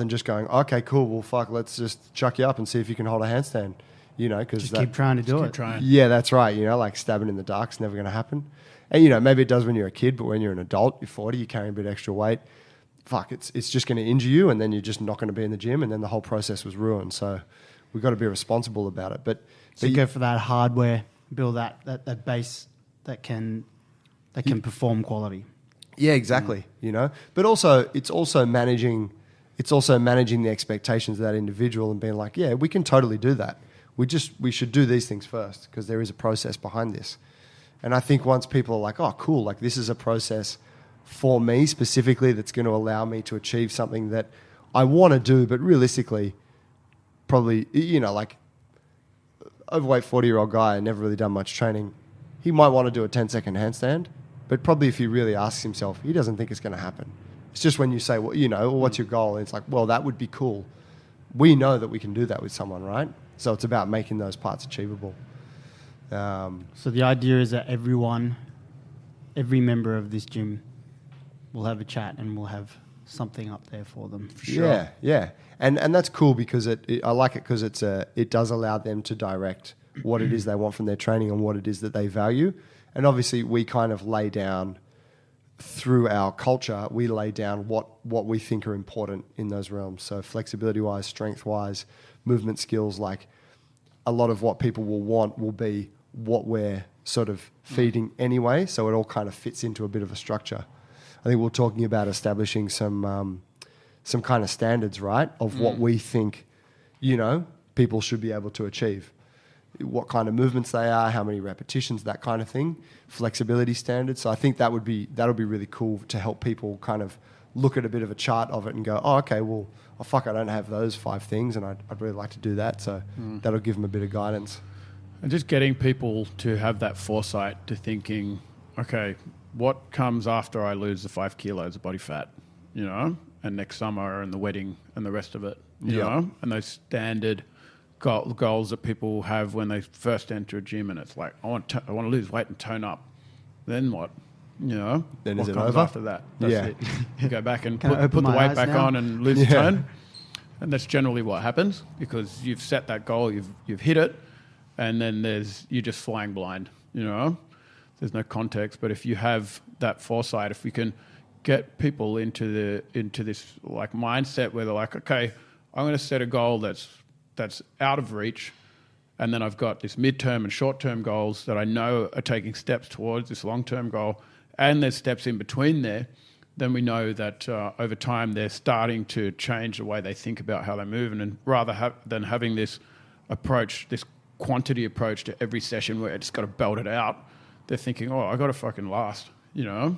just going, okay, cool, well, fuck, let's just chuck you up and see if you can hold a handstand, because keep trying to do it. Yeah, that's right. Like stabbing in the dark's never going to happen. And, maybe it does when you're a kid, but when you're an adult, you're 40, you're carrying a bit extra weight. Fuck, it's just going to injure you, and then you're just not going to be in the gym, and then the whole process was ruined. So we've got to be responsible about it. But you go for that hardware, build that base that can perform quality. Yeah, exactly. But also it's also managing it's also managing the expectations of that individual and being like, yeah, we can totally do that. We should do these things first because there is a process behind this. And I think once people are like, oh, cool, like this is a process for me specifically that's going to allow me to achieve something that I want to do, but realistically, probably, you know, like overweight 40-year-old guy, never really done much training, he might want to do a 10-second handstand, but probably if he really asks himself, he doesn't think it's going to happen. It's just when you say, well, you know, well, what's your goal? And it's like, well, that would be cool. We know that we can do that with someone, right? So it's about making those parts achievable. So the idea is that every member of this gym will have a chat and we'll have something up there for them. For sure. Yeah. And that's cool because I like it because it does allow them to direct what it is they want from their training and what it is that they value. And obviously we kind of lay down through our culture, we lay down what we think are important in those realms. So flexibility-wise, strength-wise, movement skills, like a lot of what people will want will be what we're sort of feeding anyway. So it all kind of fits into a bit of a structure. I think we're talking about establishing some kind of standards, right, of what we think, you know, people should be able to achieve. What kind of movements they are, how many repetitions, that kind of thing, flexibility standards. So I think that'll be really cool to help people kind of look at a bit of a chart of it and go, oh, okay, well, I don't have those 5 things and I'd really like to do that. So that'll give them a bit of guidance. And just getting people to have that foresight to thinking, okay, what comes after I lose the 5 kilos of body fat, you know, and next summer and the wedding and the rest of it, you know, and those standard goals that people have when they first enter a gym, and it's like, I want to lose weight and tone up. Then what? You know, then what is it comes over? after that? That's it. You go back and put the my weight eyes back now? on and lose the tone, and that's generally what happens because you've set that goal, you've hit it, and then you're just flying blind. You know, there's no context. But if you have that foresight, if we can get people into this like mindset where they're like, okay, I'm going to set a goal that's out of reach, and then I've got this midterm and short-term goals that I know are taking steps towards this long-term goal, and there's steps in between there, then we know that over time they're starting to change the way they think about how they move, and rather than having this approach, this quantity approach to every session where it's got to belt it out, they're thinking, oh, I got to fucking last, you know?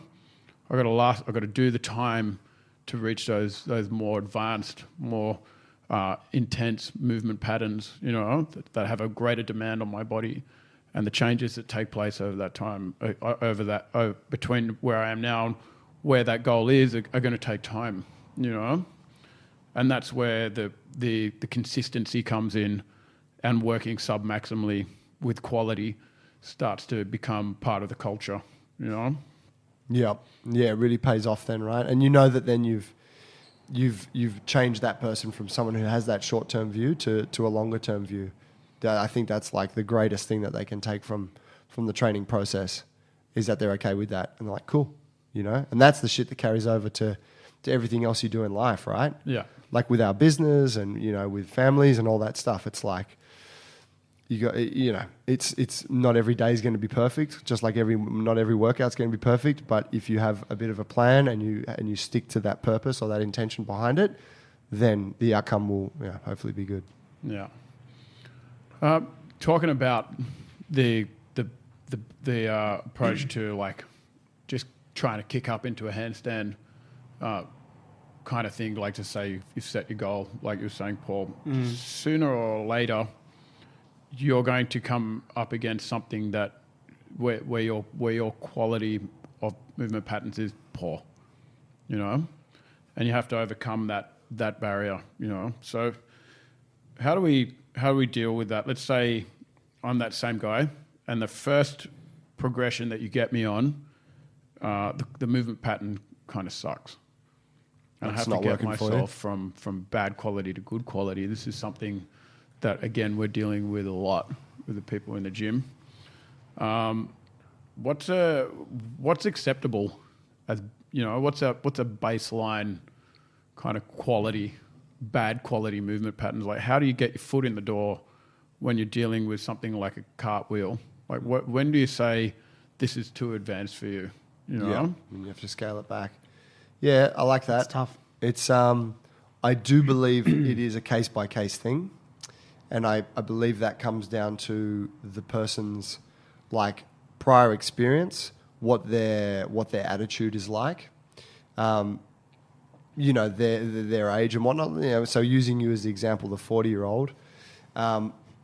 I got to last, I got to do the time to reach those more advanced, more intense movement patterns, you know, that have a greater demand on my body, and the changes that take place over that time, between where I am now and where that goal is, are going to take time, you know, and that's where the consistency comes in, and working sub-maximally with quality starts to become part of the culture, you know. Yeah, it really pays off then, right? And you know that then you've changed that person from someone who has that short-term view to a longer-term view. I think that's like the greatest thing that they can take from the training process is that they're okay with that. And they're like, cool, you know? And that's the shit that carries over to everything else you do in life, right? Yeah. Like with our business and, you know, with families and all that stuff, it's like, it's not every day is going to be perfect, just like not every workout's going to be perfect, but if you have a bit of a plan and you stick to that purpose or that intention behind it, then the outcome will hopefully be good. Yeah. Talking about the approach to like just trying to kick up into a handstand kind of thing, like to say you've set your goal, like you were saying, Paul, sooner or later you're going to come up against something that where your quality of movement patterns is poor, you know, and you have to overcome that barrier, you know. So how do we deal with that? Let's say I'm that same guy, and the first progression that you get me on, the movement pattern kind of sucks. And I have to get myself from bad quality to good quality. This is something that, again, we're dealing with a lot with the people in the gym. What's acceptable as, you know, what's a baseline kind of quality, bad quality movement patterns? Like, how do you get your foot in the door when you're dealing with something like a cartwheel? Like, when do you say this is too advanced for you? You know, you have to scale it back. Yeah, I like that. It's tough. It's I do believe it is a case-by-case thing. And I believe that comes down to the person's like prior experience, what their attitude is like, you know, their age and whatnot. You know, so using you as the example, the 40-year-old,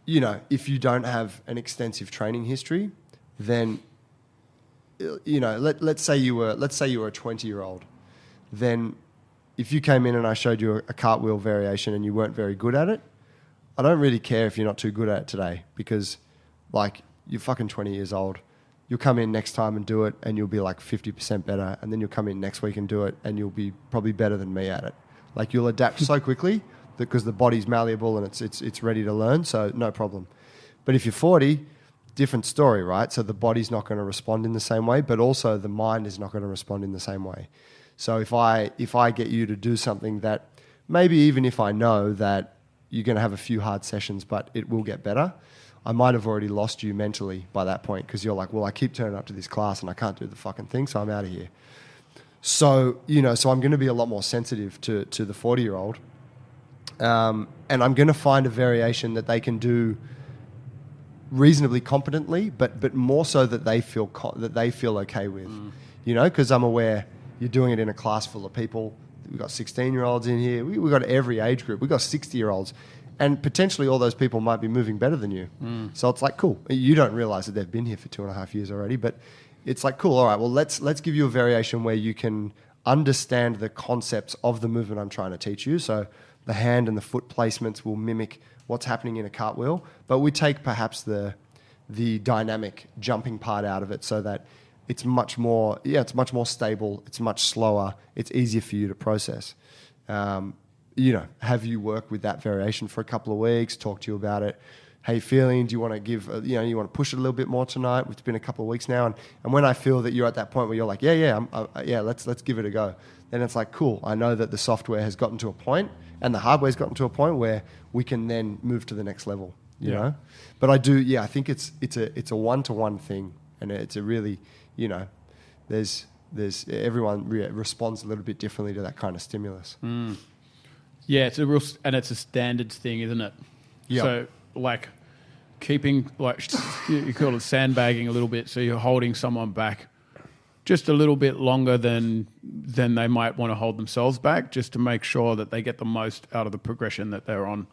you know, if you don't have an extensive training history, then you know, let's say you were a 20-year-old, then if you came in and I showed you a cartwheel variation and you weren't very good at it, I don't really care if you're not too good at it today, because like you're fucking 20 years old. You'll come in next time and do it and you'll be like 50% better, and then you'll come in next week and do it and you'll be probably better than me at it. Like you'll adapt so quickly because the body's malleable and it's ready to learn, so no problem. But if you're 40, different story, right? So the body's not going to respond in the same way, but also the mind is not going to respond in the same way. So if I get you to do something that maybe even if I know that you're going to have a few hard sessions, but it will get better, I might have already lost you mentally by that point, because you're like, well, I keep turning up to this class and I can't do the fucking thing, so I'm out of here. So, you know, so I'm going to be a lot more sensitive to the 40-year-old. And I'm going to find a variation that they can do reasonably competently, but more so that they feel okay with, you know, because I'm aware you're doing it in a class full of people. We've got 16-year-olds in here. We've got every age group. We've got 60-year-olds. And potentially all those people might be moving better than you. So it's like, cool. You don't realize that they've been here for 2.5 years already, but it's like, cool. All right, well, let's give you a variation where you can understand the concepts of the movement I'm trying to teach you. So the hand and the foot placements will mimic what's happening in a cartwheel, but we take perhaps the dynamic jumping part out of it so that it's much more stable, it's much slower, it's easier for you to process. You know, have you work with that variation for a couple of weeks, talk to you about it. How you feeling? Do you want to give, you want to push it a little bit more tonight? It's been a couple of weeks now. And when I feel that you're at that point where you're like, let's give it a go. Then it's like, cool. I know that the software has gotten to a point and the hardware's gotten to a point where we can then move to the next level, you know? But I think it's a one-to-one thing, and it's a really, you know, there's everyone responds a little bit differently to that kind of stimulus. Yeah, it's a standards thing, isn't it? Yeah. So like keeping, like you call it sandbagging a little bit, so you're holding someone back just a little bit longer than they might want to hold themselves back, just to make sure that they get the most out of the progression that they're on.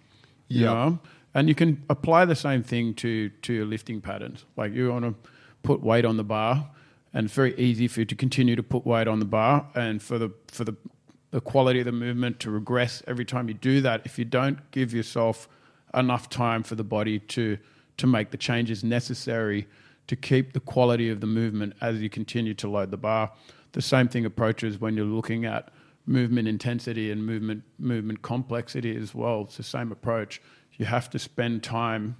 You know? And you can apply the same thing to your lifting patterns. Like you want to put weight on the bar, and it's very easy for you to continue to put weight on the bar, and for the quality of the movement to regress every time you do that, if you don't give yourself enough time for the body to make the changes necessary to keep the quality of the movement as you continue to load the bar. The same thing approaches when you're looking at movement intensity and movement complexity as well. It's the same approach. You have to spend time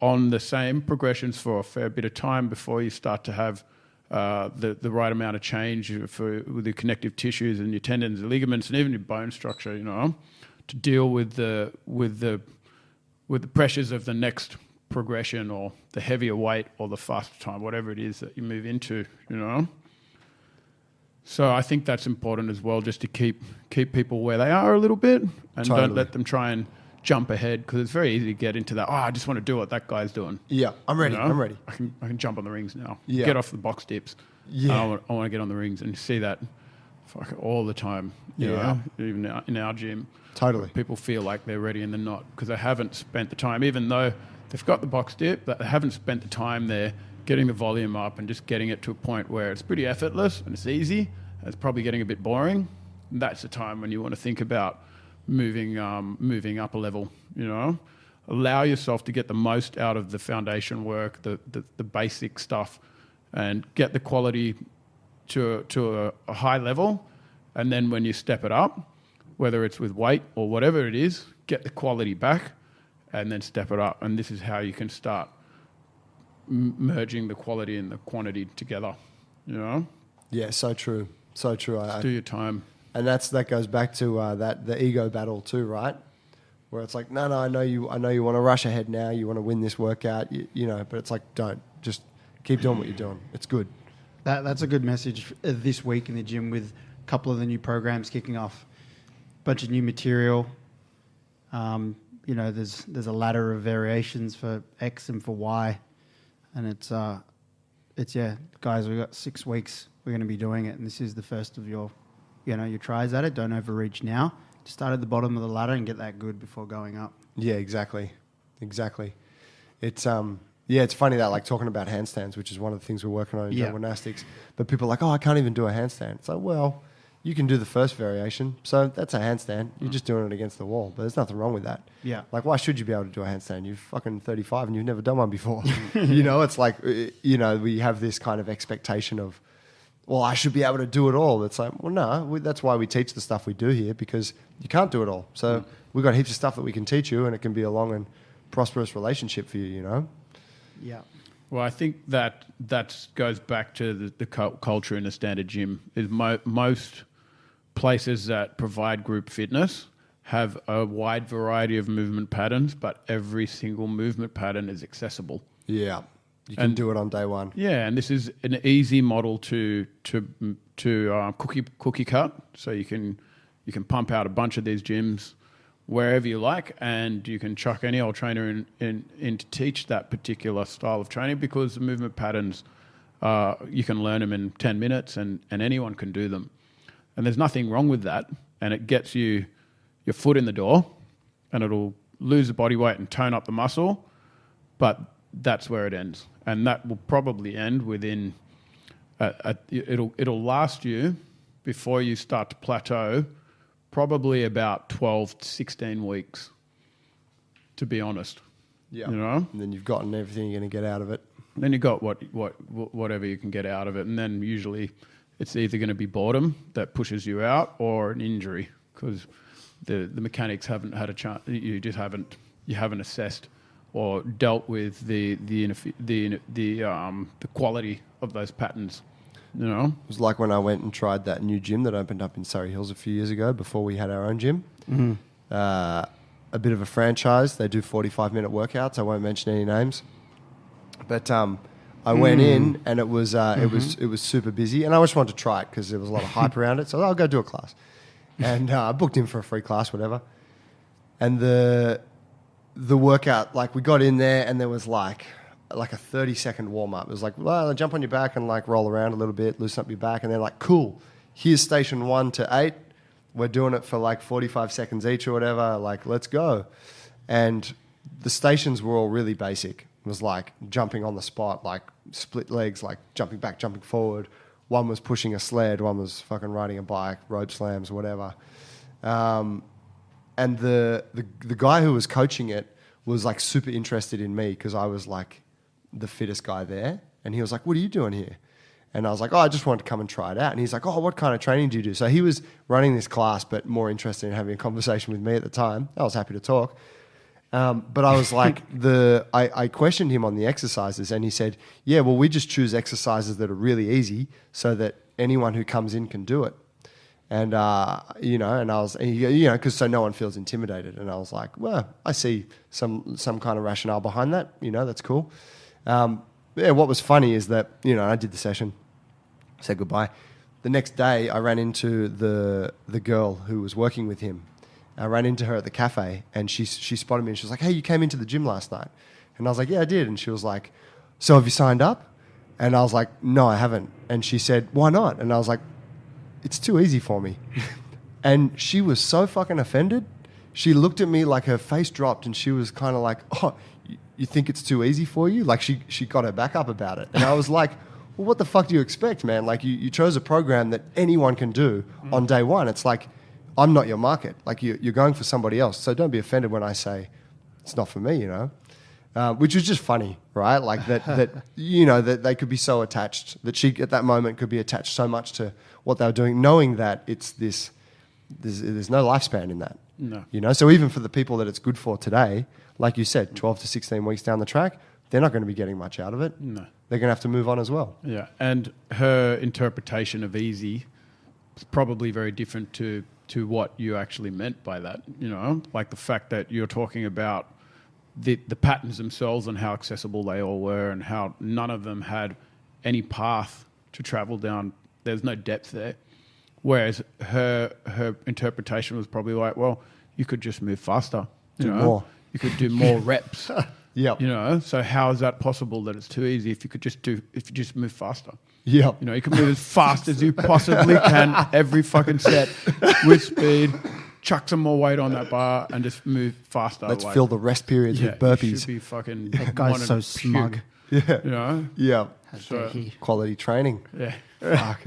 on the same progressions for a fair bit of time before you start to have the right amount of change with the connective tissues and your tendons and ligaments and even your bone structure, you know, to deal with the pressures of the next progression or the heavier weight or the faster time, whatever it is that you move into, you know. So I think that's important as well, just to keep people where they are a little bit, and don't let them try and jump ahead, because it's very easy to get into that. Oh, I just want to do what that guy's doing. Yeah, I'm ready. You know? I'm ready. I can jump on the rings now. Yeah. Get off the box dips. Yeah. I want to get on the rings, and you see that all the time. You know? Even in our gym. Totally. People feel like they're ready and they're not, because they haven't spent the time, even though they've got the box dip, but they haven't spent the time there getting the volume up and just getting it to a point where it's pretty effortless and it's easy. And it's probably getting a bit boring. And that's the time when you want to think about moving up a level, you know. Allow yourself to get the most out of the foundation work, the basic stuff, and get the quality to a high level. And then when you step it up, whether it's with weight or whatever it is, get the quality back and then step it up. And this is how you can start merging the quality and the quantity together, you know? Yeah, so true. So true. Do your time. And that goes back to the ego battle too, right? Where it's like, no, I know you want to rush ahead now. You want to win this workout, you know, but it's like, don't. Just keep doing what you're doing. It's good. That's a good message this week in the gym with a couple of the new programs kicking off. bunch of new material. There's a ladder of variations for X and for Y, and it's guys, we've got 6 weeks. We're going to be doing it, and this is the first of your tries at it. Don't overreach now. Just start at the bottom of the ladder and get that good before going up. Yeah, exactly. It's it's funny that, like, talking about handstands, which is one of the things we're working on in gymnastics, but people are like, oh, I can't even do a handstand. It's like, well, you can do the first variation, so that's a handstand. You're just doing it against the wall, but there's nothing wrong with that. Yeah. Like, why should you be able to do a handstand? You're fucking 35 and you've never done one before. It's like, we have this kind of expectation of, well, I should be able to do it all. It's like, well, no, that's why we teach the stuff we do here, because you can't do it all. So we've got heaps of stuff that we can teach you, and it can be a long and prosperous relationship for you, Yeah. Well, I think that goes back to the culture in a standard gym. Is most places that provide group fitness have a wide variety of movement patterns, but every single movement pattern is accessible. Yeah. You can do it on day one. Yeah, and this is an easy model to cookie cut. So you can pump out a bunch of these gyms wherever you like, and you can chuck any old trainer in to teach that particular style of training, because the movement patterns, you can learn them in 10 minutes and anyone can do them. And there's nothing wrong with that, and it gets you your foot in the door, and it'll lose the body weight and tone up the muscle, but that's where it ends. And that will probably end within, it'll last you, before you start to plateau, probably about 12 to 16 weeks, to be honest. Yeah. And then you've gotten everything you're going to get out of it. Then you've got whatever you can get out of it. And then usually it's either going to be boredom that pushes you out, or an injury, because the mechanics haven't had a chance. You haven't assessed or dealt with the quality of those patterns. It was like when I went and tried that new gym that opened up in Surrey Hills a few years ago, before we had our own gym. Mm-hmm. A bit of a franchise. They do 45-minute workouts. I won't mention any names, but I went in, and it was super busy, and I just wanted to try it because there was a lot of hype around it. So I'll go do a class, and I booked in for a free class, whatever. And the workout, like, we got in there, and there was like a 30-second warm-up. It was like, well, jump on your back and like roll around a little bit, loosen up your back, and they're like, cool, here's station 1 to 8. We're doing it for like 45 seconds each or whatever, like, let's go. And the stations were all really basic. It was like jumping on the spot, like split legs, like jumping back, jumping forward. One was pushing a sled, one was fucking riding a bike, rope slams, whatever. And the guy who was coaching it was like super interested in me, because I was like the fittest guy there. And he was like, what are you doing here? And I was like, oh, I just wanted to come and try it out. And he's like, oh, what kind of training do you do? So he was running this class, but more interested in having a conversation with me at the time. I was happy to talk. But I was like, I questioned him on the exercises, and he said, yeah, well, we just choose exercises that are really easy so that anyone who comes in can do it. And, and I was, because so no one feels intimidated. And I was like, well, I see some kind of rationale behind that. That's cool. What was funny is that, I did the session, said goodbye. The next day, I ran into the girl who was working with him. I ran into her at the cafe, and she spotted me, and she was like, hey, you came into the gym last night. And I was like, yeah, I did. And she was like, so have you signed up? And I was like, no, I haven't. And she said, why not? And I was like, it's too easy for me. And she was so fucking offended. She looked at me like her face dropped, and she was kind of like, oh, you think it's too easy for you? Like, she got her back up about it. And I was like, well, what the fuck do you expect, man? Like, you chose a program that anyone can do on day one. It's like, I'm not your market. Like, you're going for somebody else. So don't be offended when I say it's not for me, which was just funny, right? Like that they could be so attached, that she at that moment could be attached so much to what they were doing, knowing that there's no lifespan in that. No. So even for the people that it's good for today, like you said, 12 to 16 weeks down the track, they're not going to be getting much out of it. No. They're going to have to move on as well. Yeah, and her interpretation of easy is probably very different to what you actually meant by that, like the fact that you're talking about the patterns themselves and how accessible they all were, and how none of them had any path to travel down. There's no depth there. Whereas her interpretation was probably like, well, you could just move faster. Do more. You could do more reps. Yep. You know, so how is that possible that it's too easy if you just move faster? Yep. You know, you can move as fast as you possibly can every fucking set with speed, chuck some more weight on that bar and just move faster. Let's fill the rest periods with You burpees. should be fucking That guy's wanting so to smug. puke, Yeah. you know? Yeah. How So- dare he? Quality training. Yeah. Fuck.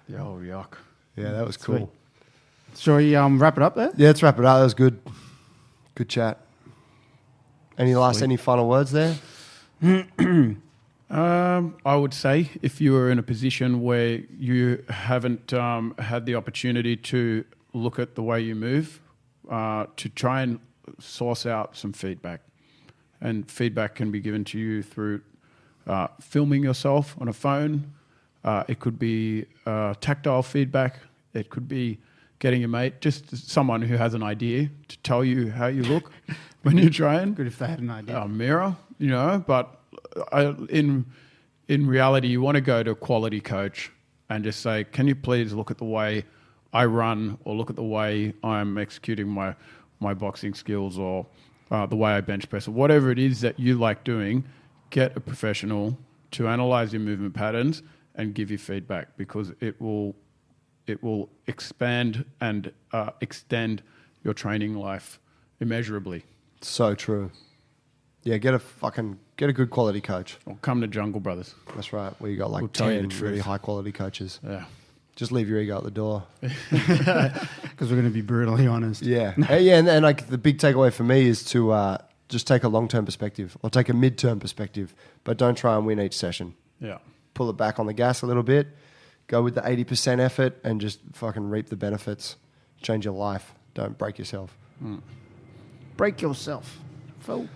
Yo, yuck. Yeah, that was Sweet. cool. Shall we wrap it up there? Yeah, let's wrap it up. That was good. Good chat. Any Sweet. final words there? I would say if you were in a position where you haven't had the opportunity to look at the way you move, to try and source out some feedback. And feedback can be given to you through filming yourself on a phone. It could be tactile feedback. It could be getting a mate, just someone who has an idea to tell you how you look when you're trying. Good if they had an idea. A mirror, you know, but in reality, you want to go to a quality coach and just say, can you please look at the way I run or look at the way I'm executing my boxing skills or the way I bench press or whatever it is that you like doing, get a professional to analyze your movement patterns and give you feedback because it will expand and extend your training life immeasurably. So true. Yeah, get a good quality coach. Or come to Jungle Brothers. That's right. Where you got like We'll tell you 10 the really truth. high quality coaches. Yeah. Just leave your ego at the door. Because we're going to be brutally honest. Yeah. Yeah, and like the big takeaway for me is to just take a long-term perspective or take a mid-term perspective, but don't try and win each session. Yeah. Pull it back on the gas a little bit, go with the 80% effort and just fucking reap the benefits. Change your life. Don't break yourself. Break yourself. Phil.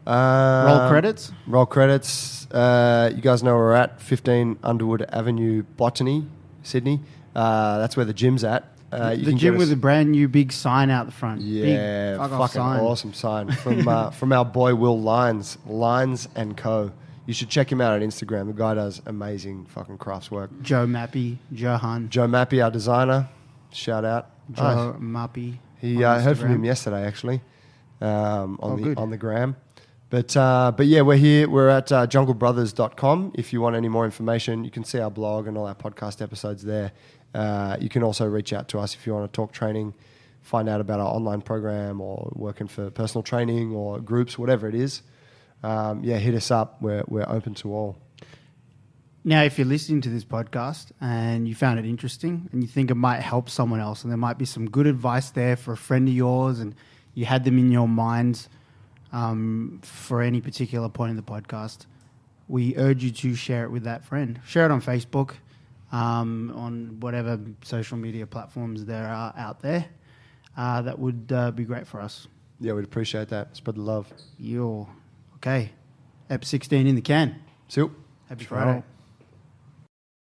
Um, Roll credits. Roll credits. You guys know where we're at, 15 Underwood Avenue, Botany, Sydney. That's where the gym's at. You The can gym get with us- a brand new big sign out the front. Yeah, Big fuck-off fucking sign. awesome sign from our boy Will Lines & Co. You should check him out on Instagram. The guy does amazing fucking crafts work. Joe Mappy, Johan, Joe Mappy, our designer, shout out. Joe Mappy. He on heard from Instagram. him yesterday actually good. on the gram. But yeah, we're here. We're at junglebrothers.com. If you want any more information, you can see our blog and all our podcast episodes there. You can also reach out to us if you want to talk training, find out about our online program or working for personal training or groups, whatever it is. Yeah, hit us up. We're open to all. Now, if you're listening to this podcast and you found it interesting and you think it might help someone else and there might be some good advice there for a friend of yours and you had them in your minds for any particular point in the podcast, we urge you to share it with that friend. Share it on Facebook, on whatever social media platforms there are out there. That would be great for us. Yeah, we'd appreciate that. Spread the love. Okay. Ep 16 in the can. See you. Happy Ciao. Friday.